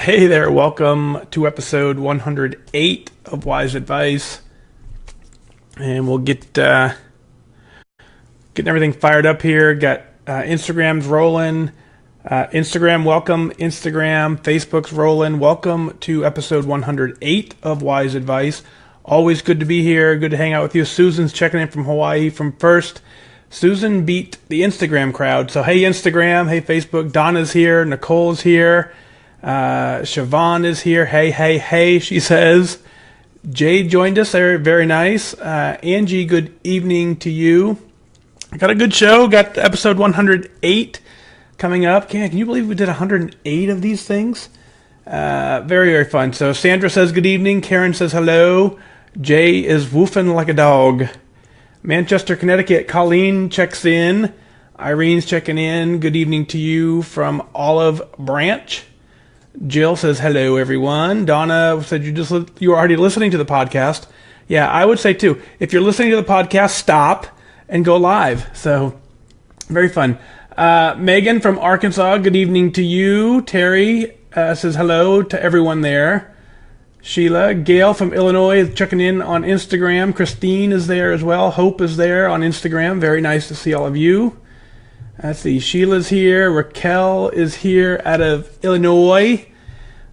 Hey there, welcome to episode 108 of WhysAdvice. And we'll get getting everything fired up here. Got Instagram's rolling. Instagram, welcome. Instagram, Facebook's rolling. Welcome to episode 108 of WhysAdvice. Always good to be here. Good to hang out with you. Susan's checking in from Hawaii from First. Susan beat the Instagram crowd. So hey Instagram, hey Facebook. Donna's here. Nicole's here. Siobhan is here. Hey, she says. Jade joined us there. Very nice. Angie, good evening to you. Got a good show. Got episode 108 coming up. Can you believe we did 108 of these things? Very, very fun. So Sandra says good evening. Karen says hello. Jay is woofing like a dog. Manchester, Connecticut. Colleen checks in. Irene's checking in. Good evening to you from Olive Branch. Jill says hello, everyone. Donna said you were already listening to the podcast. Yeah, I would say too. If you're listening to the podcast, stop and go live. So very fun. Megan from Arkansas, good evening to you. Terry says hello to everyone there. Sheila, Gail from Illinois is checking in on Instagram. Christine is there as well. Hope is there on Instagram. Very nice to see all of you. Let's see. Sheila's here. Raquel is here out of Illinois.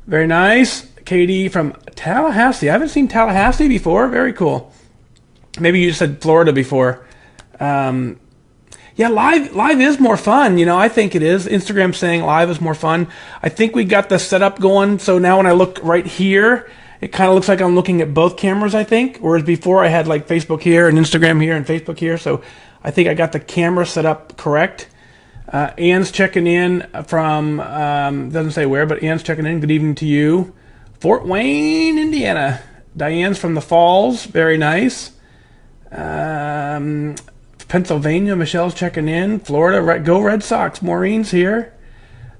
Very nice. Katie from Tallahassee. I haven't seen Tallahassee before. Very cool. Maybe you just said Florida before. Yeah, live is more fun. You know, I think it is. Instagram saying live is more fun. I think we got the setup going. So now when I look right here, it kind of looks like I'm looking at both cameras, I think. Whereas before I had like Facebook here and Instagram here and Facebook here. So I think I got the camera set up correct. Ann's checking in from, doesn't say where, but Ann's checking in. Good evening to you. Fort Wayne, Indiana. Diane's from the Falls. Very nice. Pennsylvania, Michelle's checking in. Florida, go Red Sox. Maureen's here.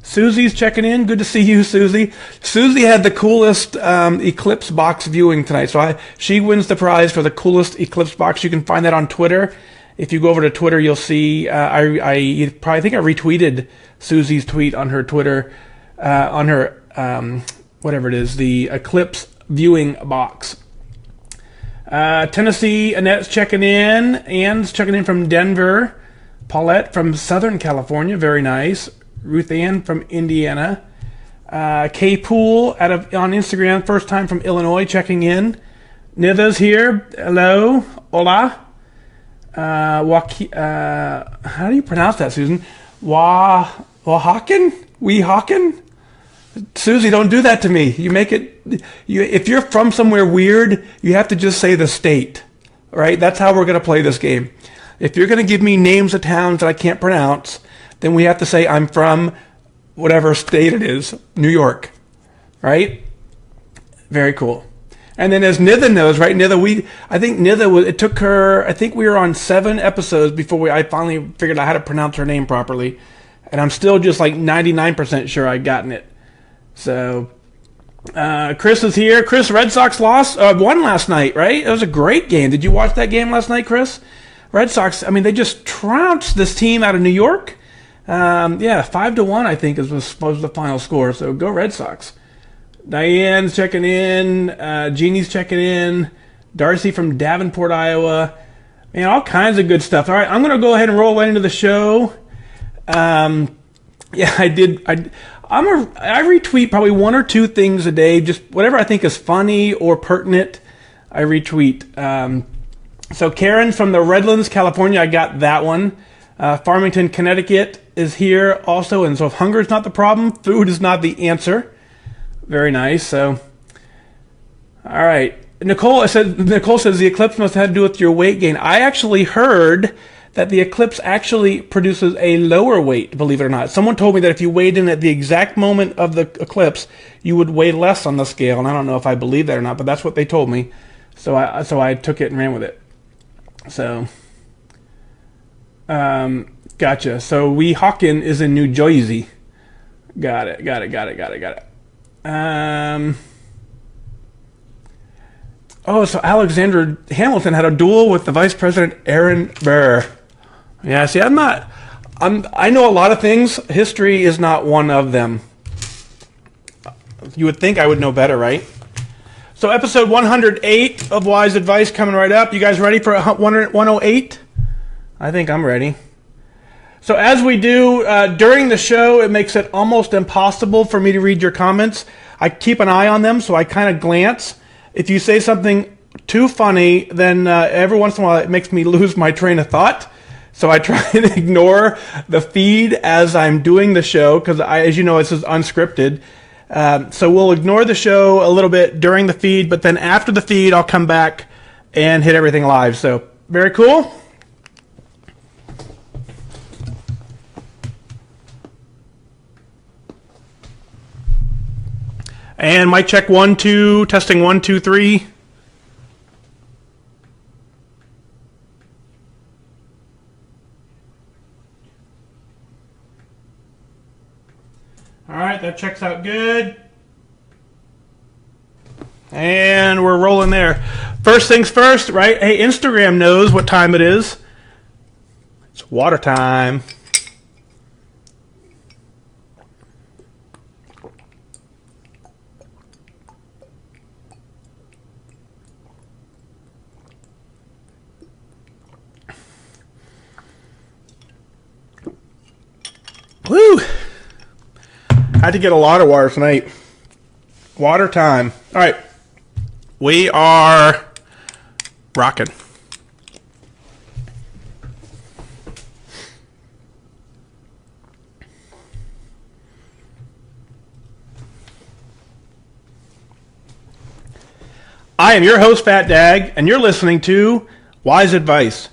Susie's checking in. Good to see you, Susie. Susie had the coolest Eclipse box viewing tonight. So she wins the prize for the coolest Eclipse box. You can find that on Twitter. If you go over to Twitter, you'll see, I probably think I retweeted Susie's tweet on her Twitter, on her, whatever it is, the Eclipse viewing box. Tennessee, Annette's checking in. Ann's checking in from Denver. Paulette from Southern California, very nice. Ruth Ann from Indiana. Kay Poole on Instagram, first time from Illinois, checking in. Nitha's here. Hello. Hola. How do you pronounce that, Susan? Weehawken? Susie, don't do that to me. You make it. If you're from somewhere weird, you have to just say the state. All right? That's how we're going to play this game. If you're going to give me names of towns that I can't pronounce, then we have to say I'm from whatever state it is, New York. Right? Very cool. And then as Nitha knows, right, I think Nitha, it took her, I think we were on 7 episodes before I finally figured out how to pronounce her name properly. And I'm still just like 99% sure I'd gotten it. So, Chris is here. Chris, Red Sox won last night, right? It was a great game. Did you watch that game last night, Chris? Red Sox, I mean, they just trounced this team out of New York. 5-1, I think, was the final score. So go Red Sox. Diane's checking in. Jeannie's checking in. Darcy from Davenport, Iowa. Man, all kinds of good stuff. All right, I'm going to go ahead and roll right into the show. I retweet probably 1 or 2 things a day, just whatever I think is funny or pertinent, I retweet. So Karen from the Redlands, California, I got that one. Farmington, Connecticut is here also, and so if hunger is not the problem, food is not the answer. Very nice. So, all right. Nicole says the eclipse must have to do with your weight gain. I actually heard that the eclipse actually produces a lower weight, believe it or not. Someone told me that if you weighed in at the exact moment of the eclipse, you would weigh less on the scale. And I don't know if I believe that or not, but that's what they told me. So I took it and ran with it. So, gotcha. So Weehawken is in New Jersey. Got it. So Alexander Hamilton had a duel with the Vice President Aaron Burr. Yeah, see, I know a lot of things. History is not one of them. You would think I would know better, right? So episode 108 of Wise Advice coming right up. You guys ready for 108? I think I'm ready. So as we do during the show, it makes it almost impossible for me to read your comments. I keep an eye on them, so I kind of glance. If you say something too funny, then every once in a while it makes me lose my train of thought. So I try and ignore the feed as I'm doing the show, because as you know, this is unscripted. So we'll ignore the show a little bit during the feed, but then after the feed, I'll come back and hit everything live. So very cool. And mic check 1, 2, testing 1, 2, 3. All right, that checks out good. And we're rolling there. First things first, right? Hey, Instagram knows what time it is. It's water time. Woo! I had to get a lot of water tonight. Water time. All right. We are rocking. I am your host, FatDag, and you're listening to Wise Advice.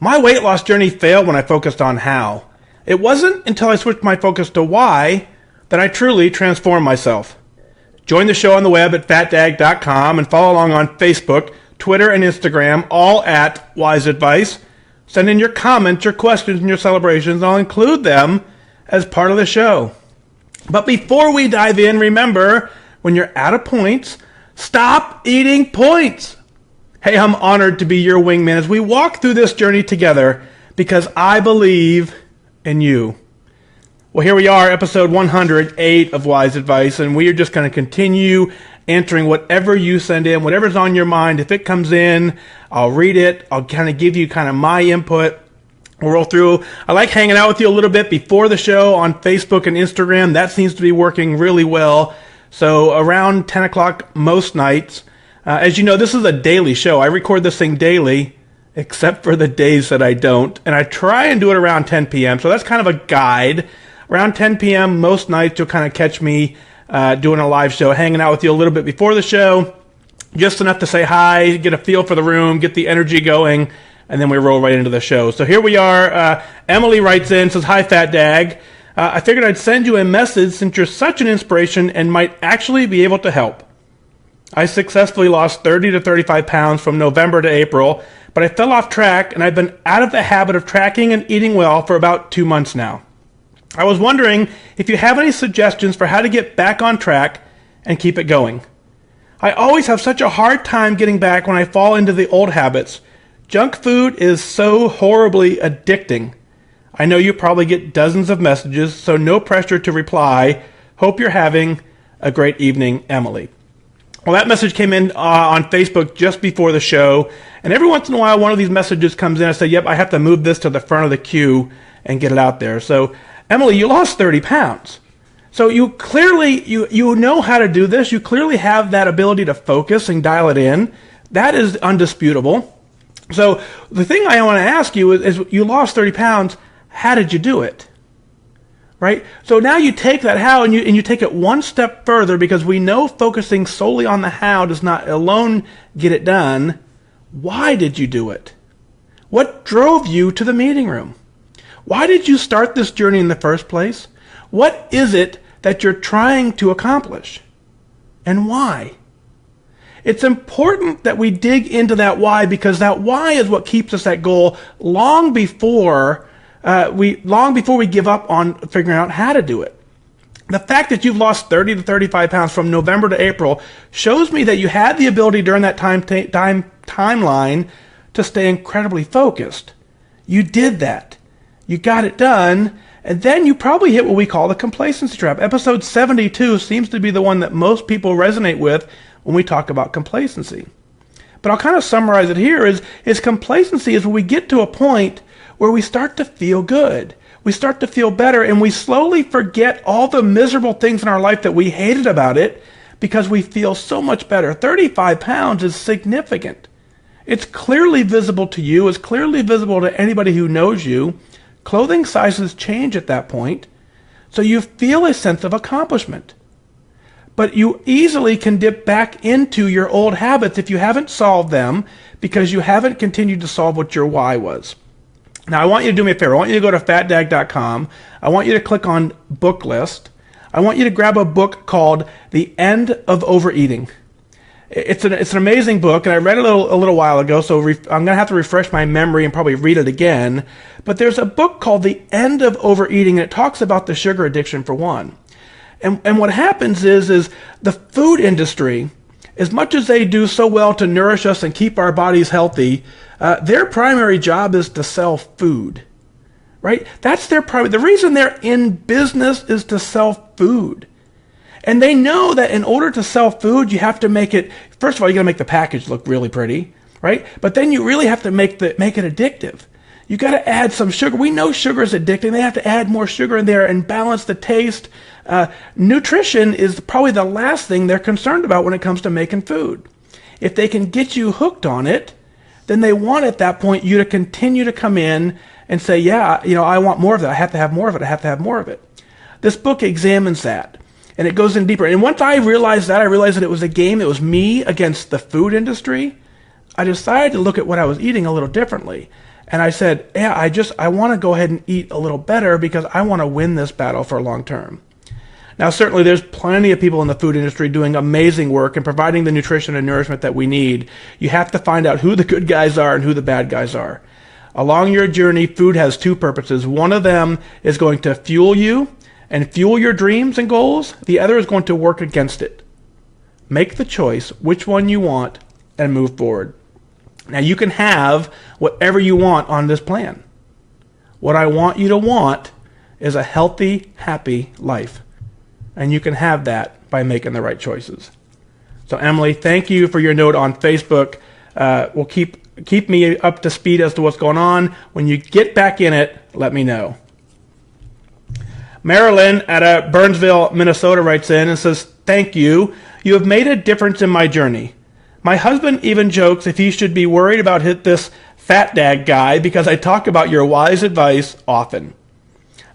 My weight loss journey failed when I focused on how. It wasn't until I switched my focus to why that I truly transformed myself. Join the show on the web at FatDag.com and follow along on Facebook, Twitter, and Instagram, all at WhysAdvice. Send in your comments, your questions, and your celebrations, and I'll include them as part of the show. But before we dive in, remember, when you're out of points, stop eating points. Hey, I'm honored to be your wingman as we walk through this journey together because I believe in you. Well, here we are, episode 108 of Wise Advice, and we are just going to continue answering whatever you send in, whatever's on your mind. If it comes in, I'll read it. I'll kind of give you kind of my input. We'll roll through. I like hanging out with you a little bit before the show on Facebook and Instagram. That seems to be working really well. So around 10 o'clock most nights. As you know, this is a daily show. I record this thing daily, except for the days that I don't. And I try and do it around 10 p.m. So that's kind of a guide. Around 10 p.m. most nights, you'll kind of catch me doing a live show, hanging out with you a little bit before the show, just enough to say hi, get a feel for the room, get the energy going, and then we roll right into the show. So here we are. Emily writes in, says, "Hi, FatDag. I figured I'd send you a message since you're such an inspiration and might actually be able to help. I successfully lost 30 to 35 pounds from November to April, but I fell off track, and I've been out of the habit of tracking and eating well for about 2 months now. I was wondering if you have any suggestions for how to get back on track and keep it going. I always have such a hard time getting back when I fall into the old habits. Junk food is so horribly addicting. I know you probably get dozens of messages, so no pressure to reply. Hope you're having a great evening, Emily." Well, that message came in on Facebook just before the show, and every once in a while one of these messages comes in. I say, yep, I have to move this to the front of the queue and get it out there. So, Emily, you lost 30 pounds. So you clearly, you know how to do this. You clearly have that ability to focus and dial it in. That is undisputable. So the thing I want to ask you is you lost 30 pounds. How did you do it? Right? So now you take that how and you take it one step further, because we know focusing solely on the how does not alone get it done. Why did you do it? What drove you to the meeting room? Why did you start this journey in the first place? What is it that you're trying to accomplish? And why? It's important that we dig into that why, because that why is what keeps us at goal long before we give up on figuring out how to do it. The fact that you've lost 30 to 35 pounds from November to April shows me that you had the ability during that timeline to stay incredibly focused. You did that. You got it done, And then you probably hit what we call the complacency trap. Episode 72 seems to be the one that most people resonate with when we talk about complacency. But I'll kind of summarize it here is complacency is when we get to a point where we start to feel good. We start to feel better, and we slowly forget all the miserable things in our life that we hated about it because we feel so much better. 35 pounds is significant. It's clearly visible to you. It's clearly visible to anybody who knows you. Clothing sizes change at that point, so you feel a sense of accomplishment. But you easily can dip back into your old habits if you haven't solved them because you haven't continued to solve what your why was. Now, I want you to do me a favor. I want you to go to FatDag.com. I want you to click on book list. I want you to grab a book called The End of Overeating. It's an amazing book, and I read it a little while ago, so I'm going to have to refresh my memory and probably read it again. But there's a book called The End of Overeating, and it talks about the sugar addiction for one. And what happens is the food industry, as much as they do so well to nourish us and keep our bodies healthy, their primary job is to sell food, right? That's their primary. The reason they're in business is to sell food. And they know that in order to sell food, you have to make it, first of all, you got to make the package look really pretty, right? But then you really have to make it addictive. You got to add some sugar. We know sugar is addicting. They have to add more sugar in there and balance the taste. Nutrition is probably the last thing they're concerned about when it comes to making food. If they can get you hooked on it, then they want at that point you to continue to come in and say, yeah, I want more of that. I have to have more of it. I have to have more of it. This book examines that. And it goes in deeper. And once I realized that it was a game. It was me against the food industry. I decided to look at what I was eating a little differently. And I said, yeah, I want to go ahead and eat a little better because I want to win this battle for long term. Now, certainly there's plenty of people in the food industry doing amazing work and providing the nutrition and nourishment that we need. You have to find out who the good guys are and who the bad guys are. Along your journey, food has two purposes. One of them is going to fuel you and fuel your dreams and goals. The other is going to work against it. Make the choice which one you want and move forward. Now, you can have whatever you want on this plan. What I want you to want is a healthy, happy life. And you can have that by making the right choices. So, Emily, thank you for your note on Facebook. We'll keep me up to speed as to what's going on. When you get back in it, let me know. Marilyn at Burnsville, Minnesota writes in and says, thank you. You have made a difference in my journey. My husband even jokes if he should be worried about this FatDag guy because I talk about your wise advice often.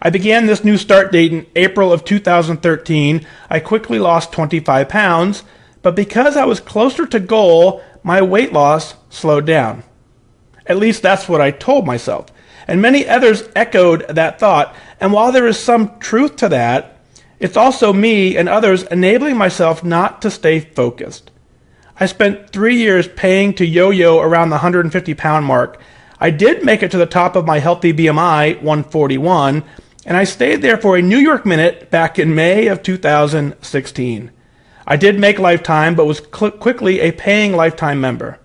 I began this new start date in April of 2013. I quickly lost 25 pounds, but because I was closer to goal, my weight loss slowed down. At least that's what I told myself. And many others echoed that thought. And while there is some truth to that, it's also me and others enabling myself not to stay focused. I spent 3 years paying to yo-yo around the 150-pound mark. I did make it to the top of my healthy BMI, 141, and I stayed there for a New York minute back in May of 2016. I did make Lifetime, but was quickly a paying Lifetime member.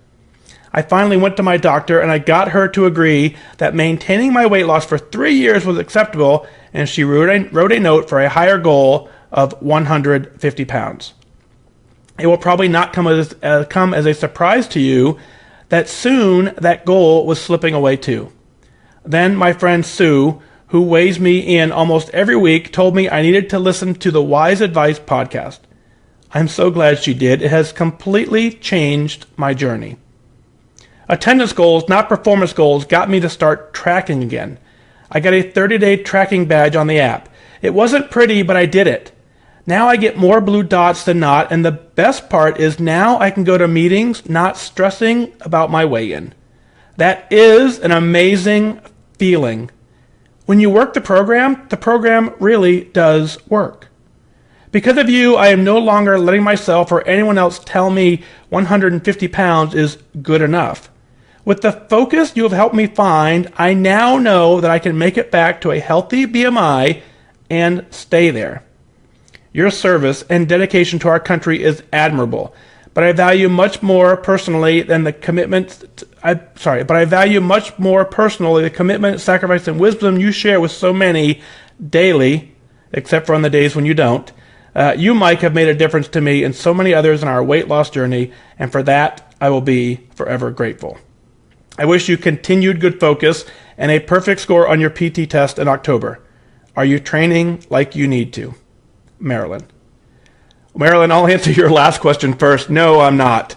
I finally went to my doctor, and I got her to agree that maintaining my weight loss for 3 years was acceptable, and she wrote a note for a higher goal of 150 pounds. It will probably not come as a surprise to you that soon that goal was slipping away too. Then my friend Sue, who weighs me in almost every week, told me I needed to listen to the WhysAdvice podcast. I'm so glad she did. It has completely changed my journey. Attendance goals, not performance goals, got me to start tracking again. I got a 30-day tracking badge on the app. It wasn't pretty, but I did it. Now I get more blue dots than not, and the best part is now I can go to meetings not stressing about my weigh-in. That is an amazing feeling. When you work the program really does work. Because of you, I am no longer letting myself or anyone else tell me 150 pounds is good enough. With the focus you have helped me find, I now know that I can make it back to a healthy BMI and stay there. Your service and dedication to our country is admirable, but I value much more personally the commitment, sacrifice, and wisdom you share with so many daily, except for on the days when you don't. You, Mike, have made a difference to me and so many others in our weight loss journey, and for that, I will be forever grateful. I wish you continued good focus and a perfect score on your PT test in October. Are you training like you need to? Marilyn. Marilyn, I'll answer your last question first. No, I'm not.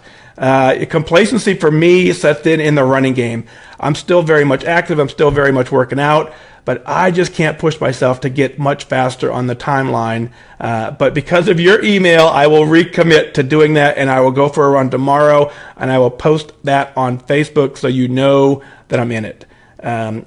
Complacency for me sets in the running game. I'm still very much active. I'm still very much working out, but I just can't push myself to get much faster on the timeline. But because of your email, I will recommit to doing that, and I will go for a run tomorrow, and I will post that on Facebook so you know that I'm in it.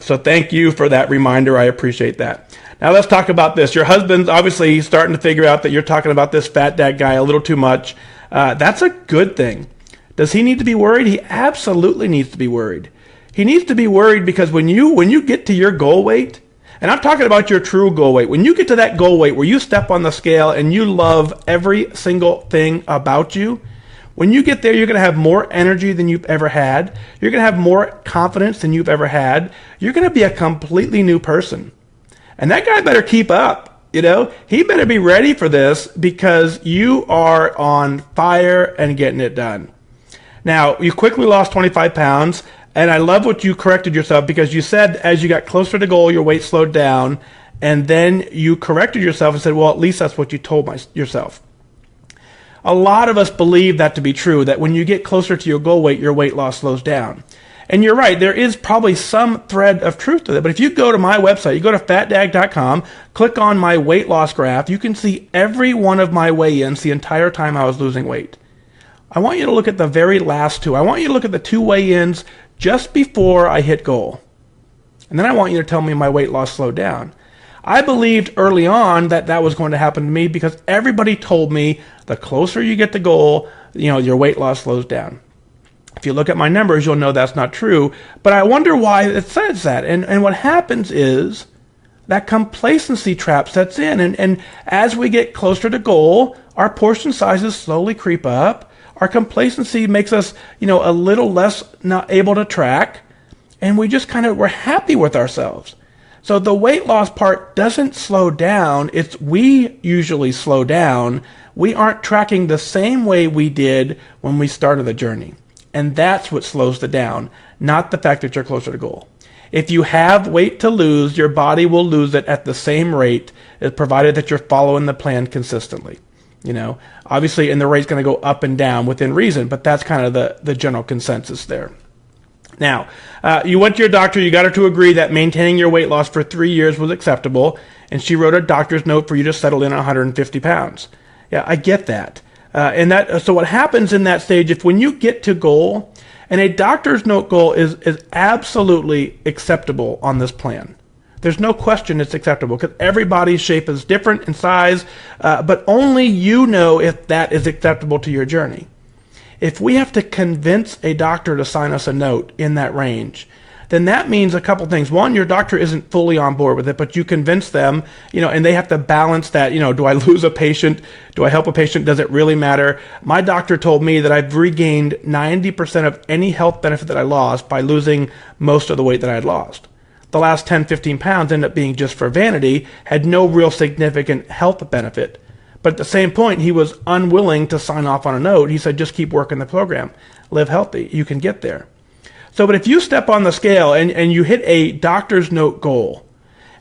So thank you for that reminder. I appreciate that. Now let's talk about this. Your husband's obviously starting to figure out that you're talking about this FatDag guy a little too much. That's a good thing. Does he need to be worried? He absolutely needs to be worried. He needs to be worried because when you get to your goal weight, and I'm talking about your true goal weight, when you get to that goal weight where you step on the scale and you love every single thing about you, when you get there, you're going to have more energy than you've ever had. You're going to have more confidence than you've ever had. You're going to be a completely new person. And that guy better keep up. He better be ready for this because you are on fire and getting it done. Now, you quickly lost 25 pounds, and I love what you corrected yourself because you said as you got closer to goal, your weight slowed down, and then you corrected yourself and said, well, at least that's what you told yourself. A lot of us believe that to be true, that when you get closer to your goal weight, your weight loss slows down. And you're right, there is probably some thread of truth to that. But if you go to my website, you go to FatDag.com, click on my weight loss graph, you can see every one of my weigh-ins the entire time I was losing weight. I want you to look at the very last two. I want you to look at the two weigh-ins just before I hit goal. And then I want you to tell me my weight loss slowed down. I believed early on that that was going to happen to me because everybody told me the closer you get to goal, your weight loss slows down. If you look at my numbers, you'll know that's not true. But I wonder why it says that. And what happens is that complacency trap sets in. And as we get closer to goal, our portion sizes slowly creep up. Our complacency makes us, a little less not able to track. And we just we're happy with ourselves. So the weight loss part doesn't slow down. It's we usually slow down. We aren't tracking the same way we did when we started the journey. And that's what slows it down, not the fact that you're closer to goal. If you have weight to lose, your body will lose it at the same rate, provided that you're following the plan consistently. Obviously, and the rate's going to go up and down within reason, but that's kind of the general consensus there. Now, you went to your doctor, you got her to agree that maintaining your weight loss for 3 years was acceptable, and she wrote a doctor's note for you to settle in at 150 pounds. Yeah, I get that. So what happens in that stage, if when you get to goal, and a doctor's note goal is absolutely acceptable on this plan. There's no question it's acceptable because everybody's shape is different in size, but only you know if that is acceptable to your journey. If we have to convince a doctor to sign us a note in that range, then that means a couple things. One, your doctor isn't fully on board with it, but you convince them, and they have to balance that, do I lose a patient? Do I help a patient? Does it really matter? My doctor told me that I've regained 90% of any health benefit that I lost by losing most of the weight that I had lost. The last 10, 15 pounds ended up being just for vanity, had no real significant health benefit. But at the same point, he was unwilling to sign off on a note. He said, just keep working the program. Live healthy. You can get there. So, but if you step on the scale and you hit a doctor's note goal,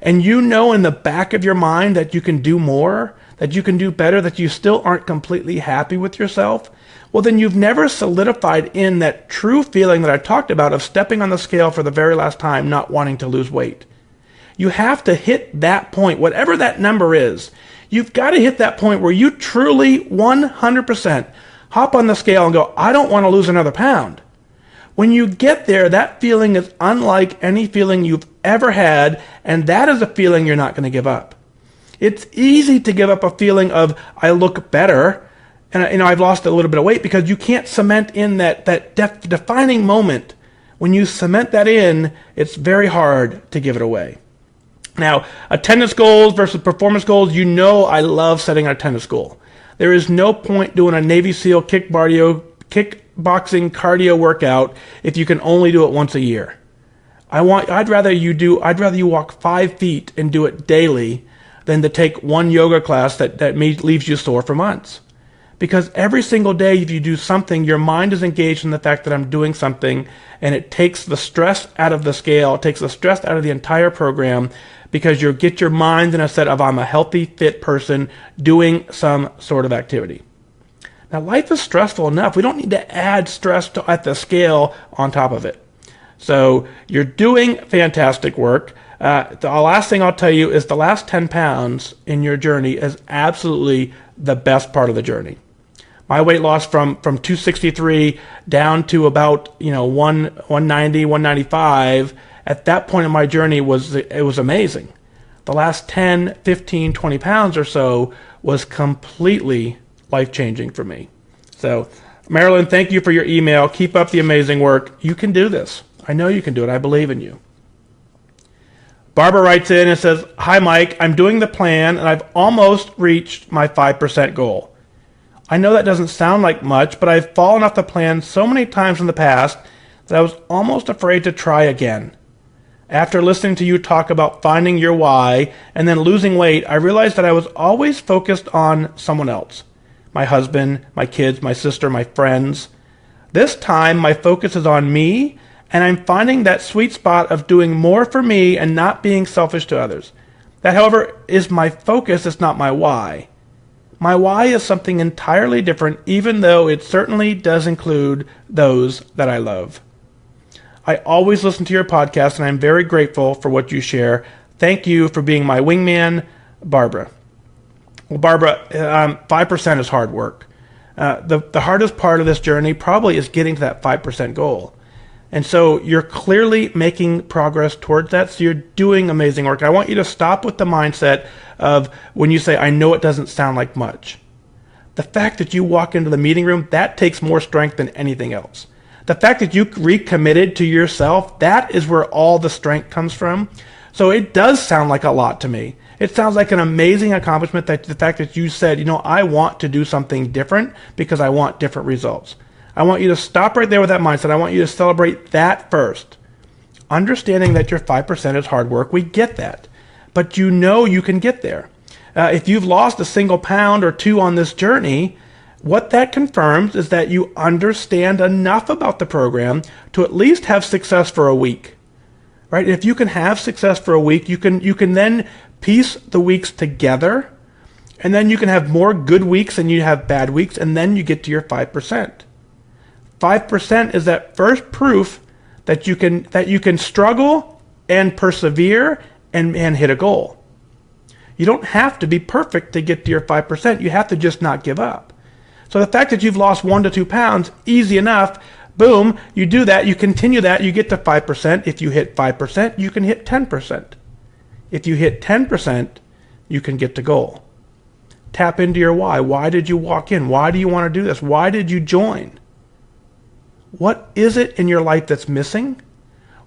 and in the back of your mind that you can do more, that you can do better, that you still aren't completely happy with yourself, well, then you've never solidified in that true feeling that I talked about of stepping on the scale for the very last time, not wanting to lose weight. You have to hit that point, whatever that number is. You've got to hit that point where you truly 100% hop on the scale and go, I don't want to lose another pound. When you get there, that feeling is unlike any feeling you've ever had, and that is a feeling you're not going to give up. It's easy to give up a feeling of, I look better, and I've lost a little bit of weight, because you can't cement in that defining moment. When you cement that in, it's very hard to give it away. Now, attendance goals versus performance goals, I love setting an attendance goal. There is no point doing a Navy SEAL kickboxing cardio workout if you can only do it once a year. I'd rather you walk 5 feet and do it daily than to take one yoga class that leaves you sore for months. Because every single day, if you do something, your mind is engaged in the fact that I'm doing something, and it takes the stress out of the scale, it takes the stress out of the entire program, because you get your mind in a set of, I'm a healthy, fit person doing some sort of activity. Now, life is stressful enough. We don't need to add stress at the scale on top of it. So you're doing fantastic work. The last thing I'll tell you is the last 10 pounds in your journey is absolutely the best part of the journey. My weight loss from 263 down to about 190, 195 at that point in my journey was amazing. The last 10, 15, 20 pounds or so was completely life-changing for me. So, Marilyn, thank you for your email. Keep up the amazing work. You can do this. I know you can do it. I believe in you. Barbara writes in and says, "Hi, Mike. I'm doing the plan, and I've almost reached my 5% goal. I know that doesn't sound like much, but I've fallen off the plan so many times in the past that I was almost afraid to try again. After listening to you talk about finding your why and then losing weight, I realized that I was always focused on someone else. My husband, my kids, my sister, my friends. This time, my focus is on me, and I'm finding that sweet spot of doing more for me and not being selfish to others. That, however, is my focus. It's not my why. My why is something entirely different, even though it certainly does include those that I love. I always listen to your podcast, and I'm very grateful for what you share. Thank you for being my wingman, Barbara." Well, Barbara, 5% is hard work. The hardest part of this journey probably is getting to that 5% goal. And so you're clearly making progress towards that, so you're doing amazing work. I want you to stop with the mindset of when you say, I know it doesn't sound like much. The fact that you walk into the meeting room, that takes more strength than anything else. The fact that you recommitted to yourself, that is where all the strength comes from. So it does sound like a lot to me. It sounds like an amazing accomplishment, that the fact that you said, I want to do something different because I want different results. I want you to stop right there with that mindset. I want you to celebrate that first. Understanding that your 5% is hard work, we get that. But you can get there. If you've lost a single pound or two on this journey, what that confirms is that you understand enough about the program to at least have success for a week. Right? If you can have success for a week, you can then piece the weeks together, and then you can have more good weeks than you have bad weeks, and then you get to your 5%. 5% is that first proof that you can struggle and persevere and hit a goal. You don't have to be perfect to get to your 5%. You have to just not give up. So the fact that you've lost 1 to 2 pounds, easy enough. Boom, you do that, you continue that, you get to 5%. If you hit 5%, you can hit 10%. If you hit 10%, you can get to goal. Tap into your why. Why did you walk in? Why do you want to do this? Why did you join? What is it in your life that's missing?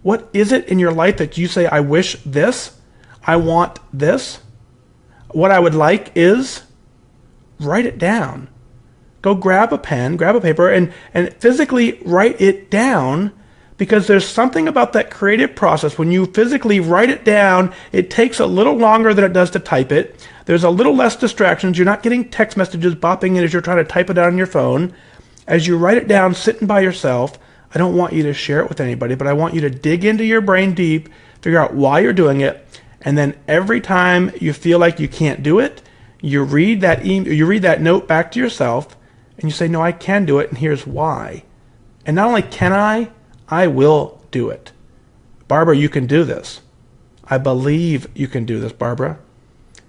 What is it in your life that you say, I wish this, I want this? What I would like is, write it down. Go grab a pen, grab a paper, and physically write it down, because there's something about that creative process. When you physically write it down, it takes a little longer than it does to type it. There's a little less distractions. You're not getting text messages bopping in as you're trying to type it out on your phone. As you write it down, sitting by yourself, I don't want you to share it with anybody, but I want you to dig into your brain deep, figure out why you're doing it, and then every time you feel like you can't do it, you read that note back to yourself, and you say, no, I can do it, and here's why. And not only can I will do it. Barbara, you can do this. I believe you can do this, Barbara.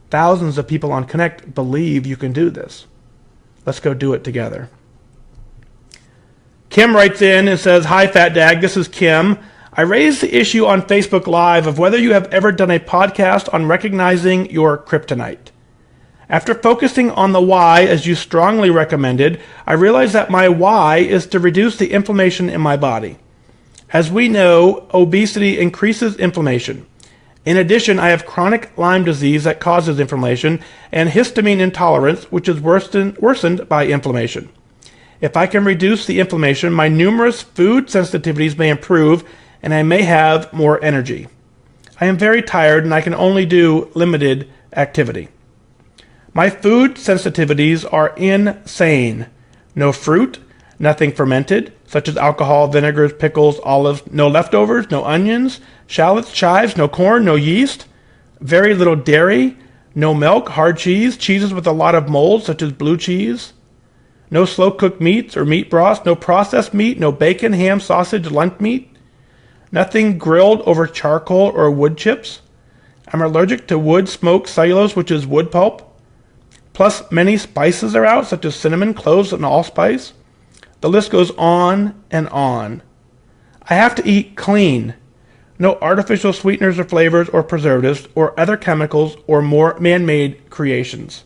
Thousands of people on Connect believe you can do this. Let's go do it together. Kim writes in and says, "Hi, FatDag. This is Kim. I raised the issue on Facebook Live of whether you have ever done a podcast on recognizing your kryptonite. After focusing on the why, as you strongly recommended, I realized that my why is to reduce the inflammation in my body. As we know, obesity increases inflammation. In addition, I have chronic Lyme disease that causes inflammation and histamine intolerance, which is worsened by inflammation. If I can reduce the inflammation, my numerous food sensitivities may improve, and I may have more energy. I am very tired and I can only do limited activity. My food sensitivities are insane. No fruit, nothing fermented, such as alcohol, vinegars, pickles, olives, no leftovers, no onions, shallots, chives, no corn, no yeast, very little dairy, no milk, hard cheese, cheeses with a lot of mold, such as blue cheese, no slow-cooked meats or meat broths, no processed meat, no bacon, ham, sausage, lunch meat, nothing grilled over charcoal or wood chips. I'm allergic to wood smoked cellulose, which is wood pulp. Plus, many spices are out, such as cinnamon, cloves, and allspice. The list goes on and on. I have to eat clean. No artificial sweeteners or flavors or preservatives or other chemicals or more man-made creations.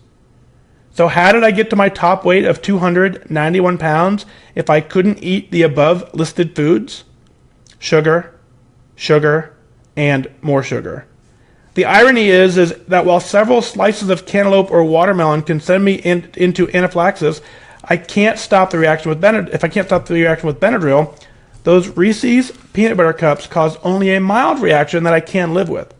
So how did I get to my top weight of 291 pounds if I couldn't eat the above listed foods? Sugar, sugar, and more sugar. The irony is that while several slices of cantaloupe or watermelon can send me into anaphylaxis, I can't stop the reaction with if I can't stop the reaction with Benadryl, those Reese's peanut butter cups cause only a mild reaction that I can live with.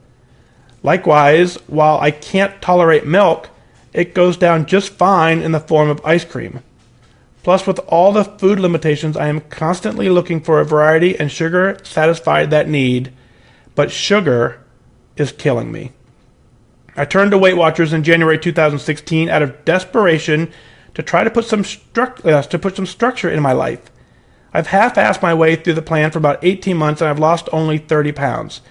Likewise, while I can't tolerate milk, it goes down just fine in the form of ice cream. Plus, with all the food limitations, I am constantly looking for a variety, and sugar satisfied that need, but sugar is killing me. I turned to Weight Watchers in January 2016 out of desperation to try to put some structure in my life. I've half-assed my way through the plan for about 18 months, and I've lost only 30 pounds.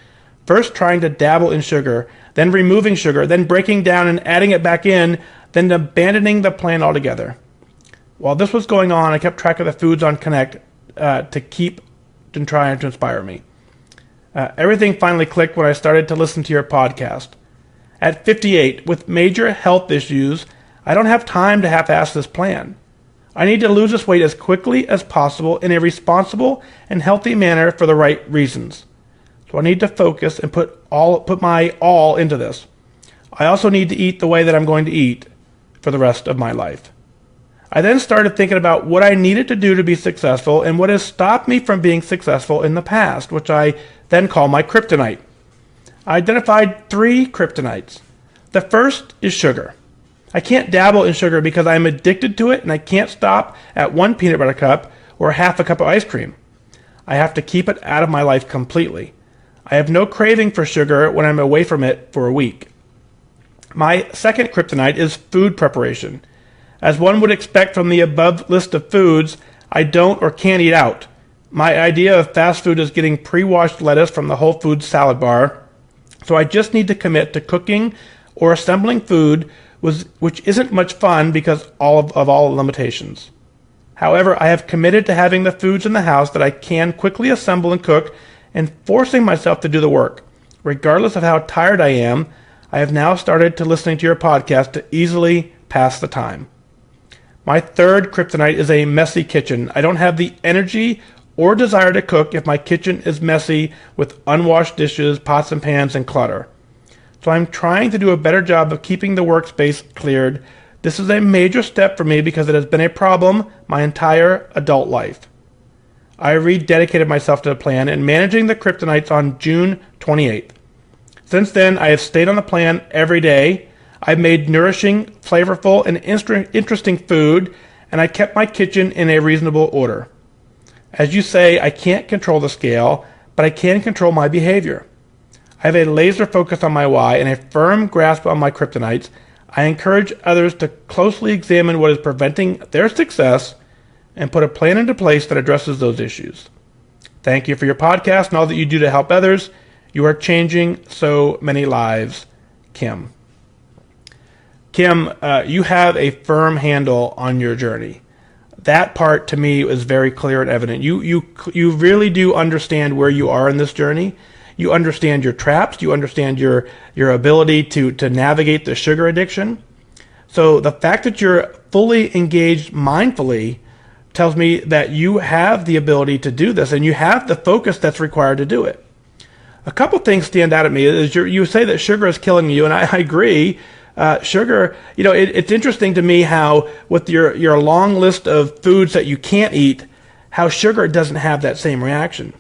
First trying to dabble in sugar, then removing sugar, then breaking down and adding it back in, then abandoning the plan altogether. While this was going on, I kept track of the foods on Connect to keep and try to inspire me. Everything finally clicked when I started to listen to your podcast. At 58, with major health issues, I don't have time to half-ass this plan. I need to lose this weight as quickly as possible in a responsible and healthy manner for the right reasons. So I need to focus and put my all into this. I also need to eat the way that I'm going to eat for the rest of my life. I then started thinking about what I needed to do to be successful and what has stopped me from being successful in the past, which I then call my kryptonite. I identified 3 kryptonites. The first is sugar. I can't dabble in sugar because I'm addicted to it and I can't stop at 1 peanut butter cup or half a cup of ice cream. I have to keep it out of my life completely. I have no craving for sugar when I'm away from it for a week. My second kryptonite is food preparation. As one would expect from the above list of foods, I don't or can't eat out. My idea of fast food is getting pre-washed lettuce from the Whole Foods salad bar, so I just need to commit to cooking or assembling food, which isn't much fun because of all limitations. However, I have committed to having the foods in the house that I can quickly assemble and cook and forcing myself to do the work. Regardless of how tired I am, I have now started to listening to your podcast to easily pass the time. My third kryptonite is a messy kitchen. I don't have the energy or desire to cook if my kitchen is messy with unwashed dishes, pots and pans, and clutter. So I'm trying to do a better job of keeping the workspace cleared. This is a major step for me because it has been a problem my entire adult life. I rededicated myself to the plan and managing the kryptonites on June 28th. Since then, I have stayed on the plan every day. I've made nourishing, flavorful, and interesting food, and I kept my kitchen in a reasonable order. As you say, I can't control the scale, but I can control my behavior. I have a laser focus on my why and a firm grasp on my kryptonites. I encourage others to closely examine what is preventing their success and put a plan into place that addresses those issues. Thank you for your podcast and all that you do to help others. You are changing so many lives. Kim. Kim, you have a firm handle on your journey. That part to me is very clear and evident. You really do understand where you are in this journey. You understand your traps. You understand your ability to navigate the sugar addiction. So the fact that you're fully engaged mindfully tells me that you have the ability to do this and you have the focus that's required to do it. A couple things stand out at me. Is you say that sugar is killing you, and I agree. Sugar, it's interesting to me how with your long list of foods that you can't eat, how sugar doesn't have that same reaction.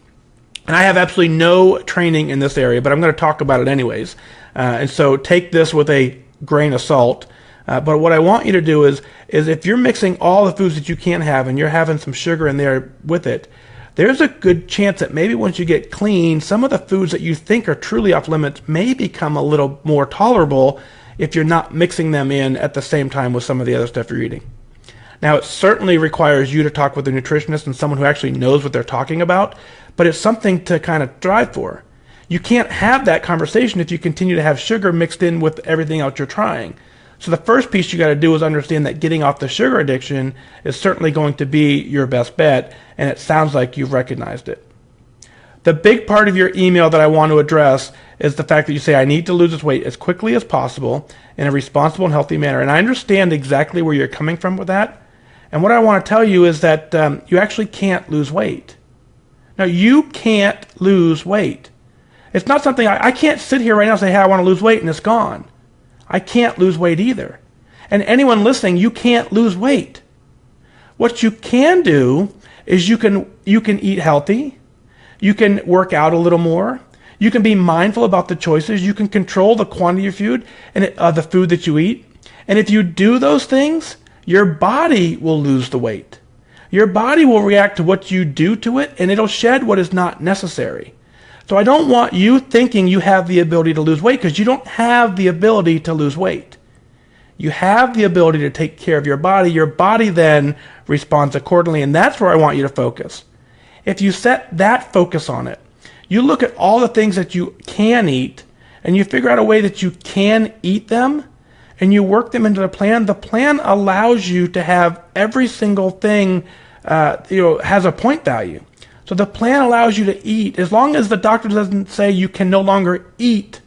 And I have absolutely no training in this area, but I'm going to talk about it anyways. And so take this with a grain of salt. But what I want you to do is if you're mixing all the foods that you can't have and you're having some sugar in there with it, there's a good chance that maybe once you get clean, some of the foods that you think are truly off limits may become a little more tolerable if you're not mixing them in at the same time with some of the other stuff you're eating. Now, it certainly requires you to talk with a nutritionist and someone who actually knows what they're talking about, but it's something to kind of strive for. You can't have that conversation if you continue to have sugar mixed in with everything else you're trying. So the first piece you got to do is understand that getting off the sugar addiction is certainly going to be your best bet, and it sounds like you've recognized it. The big part of your email that I want to address is the fact that you say, I need to lose this weight as quickly as possible in a responsible and healthy manner. And I understand exactly where you're coming from with that. And what I want to tell you is that you actually can't lose weight. Now, you can't lose weight. It's not something I can't sit here right now and say, hey, I want to lose weight, and it's gone. I can't lose weight either. And anyone listening, you can't lose weight. What you can do is you can eat healthy. You can work out a little more. You can be mindful about the choices. You can control the quantity of food and the food that you eat. And if you do those things, your body will lose the weight. Your body will react to what you do to it, and it'll shed what is not necessary. So I don't want you thinking you have the ability to lose weight, because you don't have the ability to lose weight. You have the ability to take care of your body. Your body then responds accordingly, and that's where I want you to focus. If you set that focus on it, you look at all the things that you can eat, and you figure out a way that you can eat them, and you work them into the plan allows you to have every single thing has a point value. So the plan allows you to eat. As long as the doctor doesn't say you can no longer eat,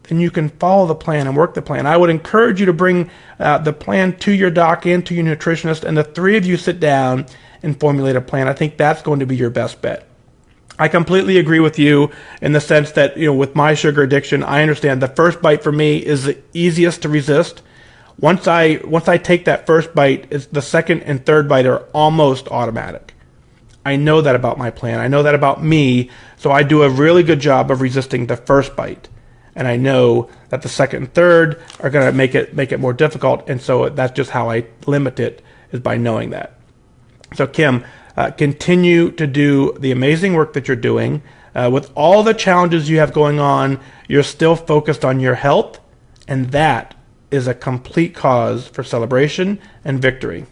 then you can follow the plan and work the plan. I would encourage you to bring the plan to your doc and to your nutritionist, and the three of you sit down and formulate a plan. I think that's going to be your best bet. I completely agree with you in the sense that, with my sugar addiction, I understand the first bite for me is the easiest to resist. Once I take that first bite, the second and third bite are almost automatic. I know that about my plan. I know that about me, so I do a really good job of resisting the first bite. And I know that the second and third are going to make it more difficult, and so that's just how I limit it, is by knowing that. So Kim, continue to do the amazing work that you're doing. With all the challenges you have going on, you're still focused on your health, and that is a complete cause for celebration and victory.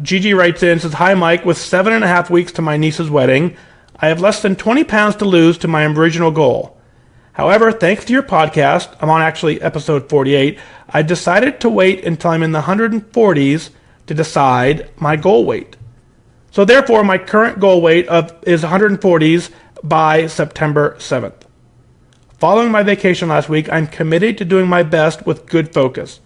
Gigi writes in, says, hi Mike, with 7.5 weeks to my niece's wedding, I have less than 20 pounds to lose to my original goal. However, thanks to your podcast, I'm on actually episode 48, I decided to wait until I'm in the 140s to decide my goal weight. So therefore, my current goal weight is 140s by September 7th. Following my vacation last week, I'm committed to doing my best with good focus.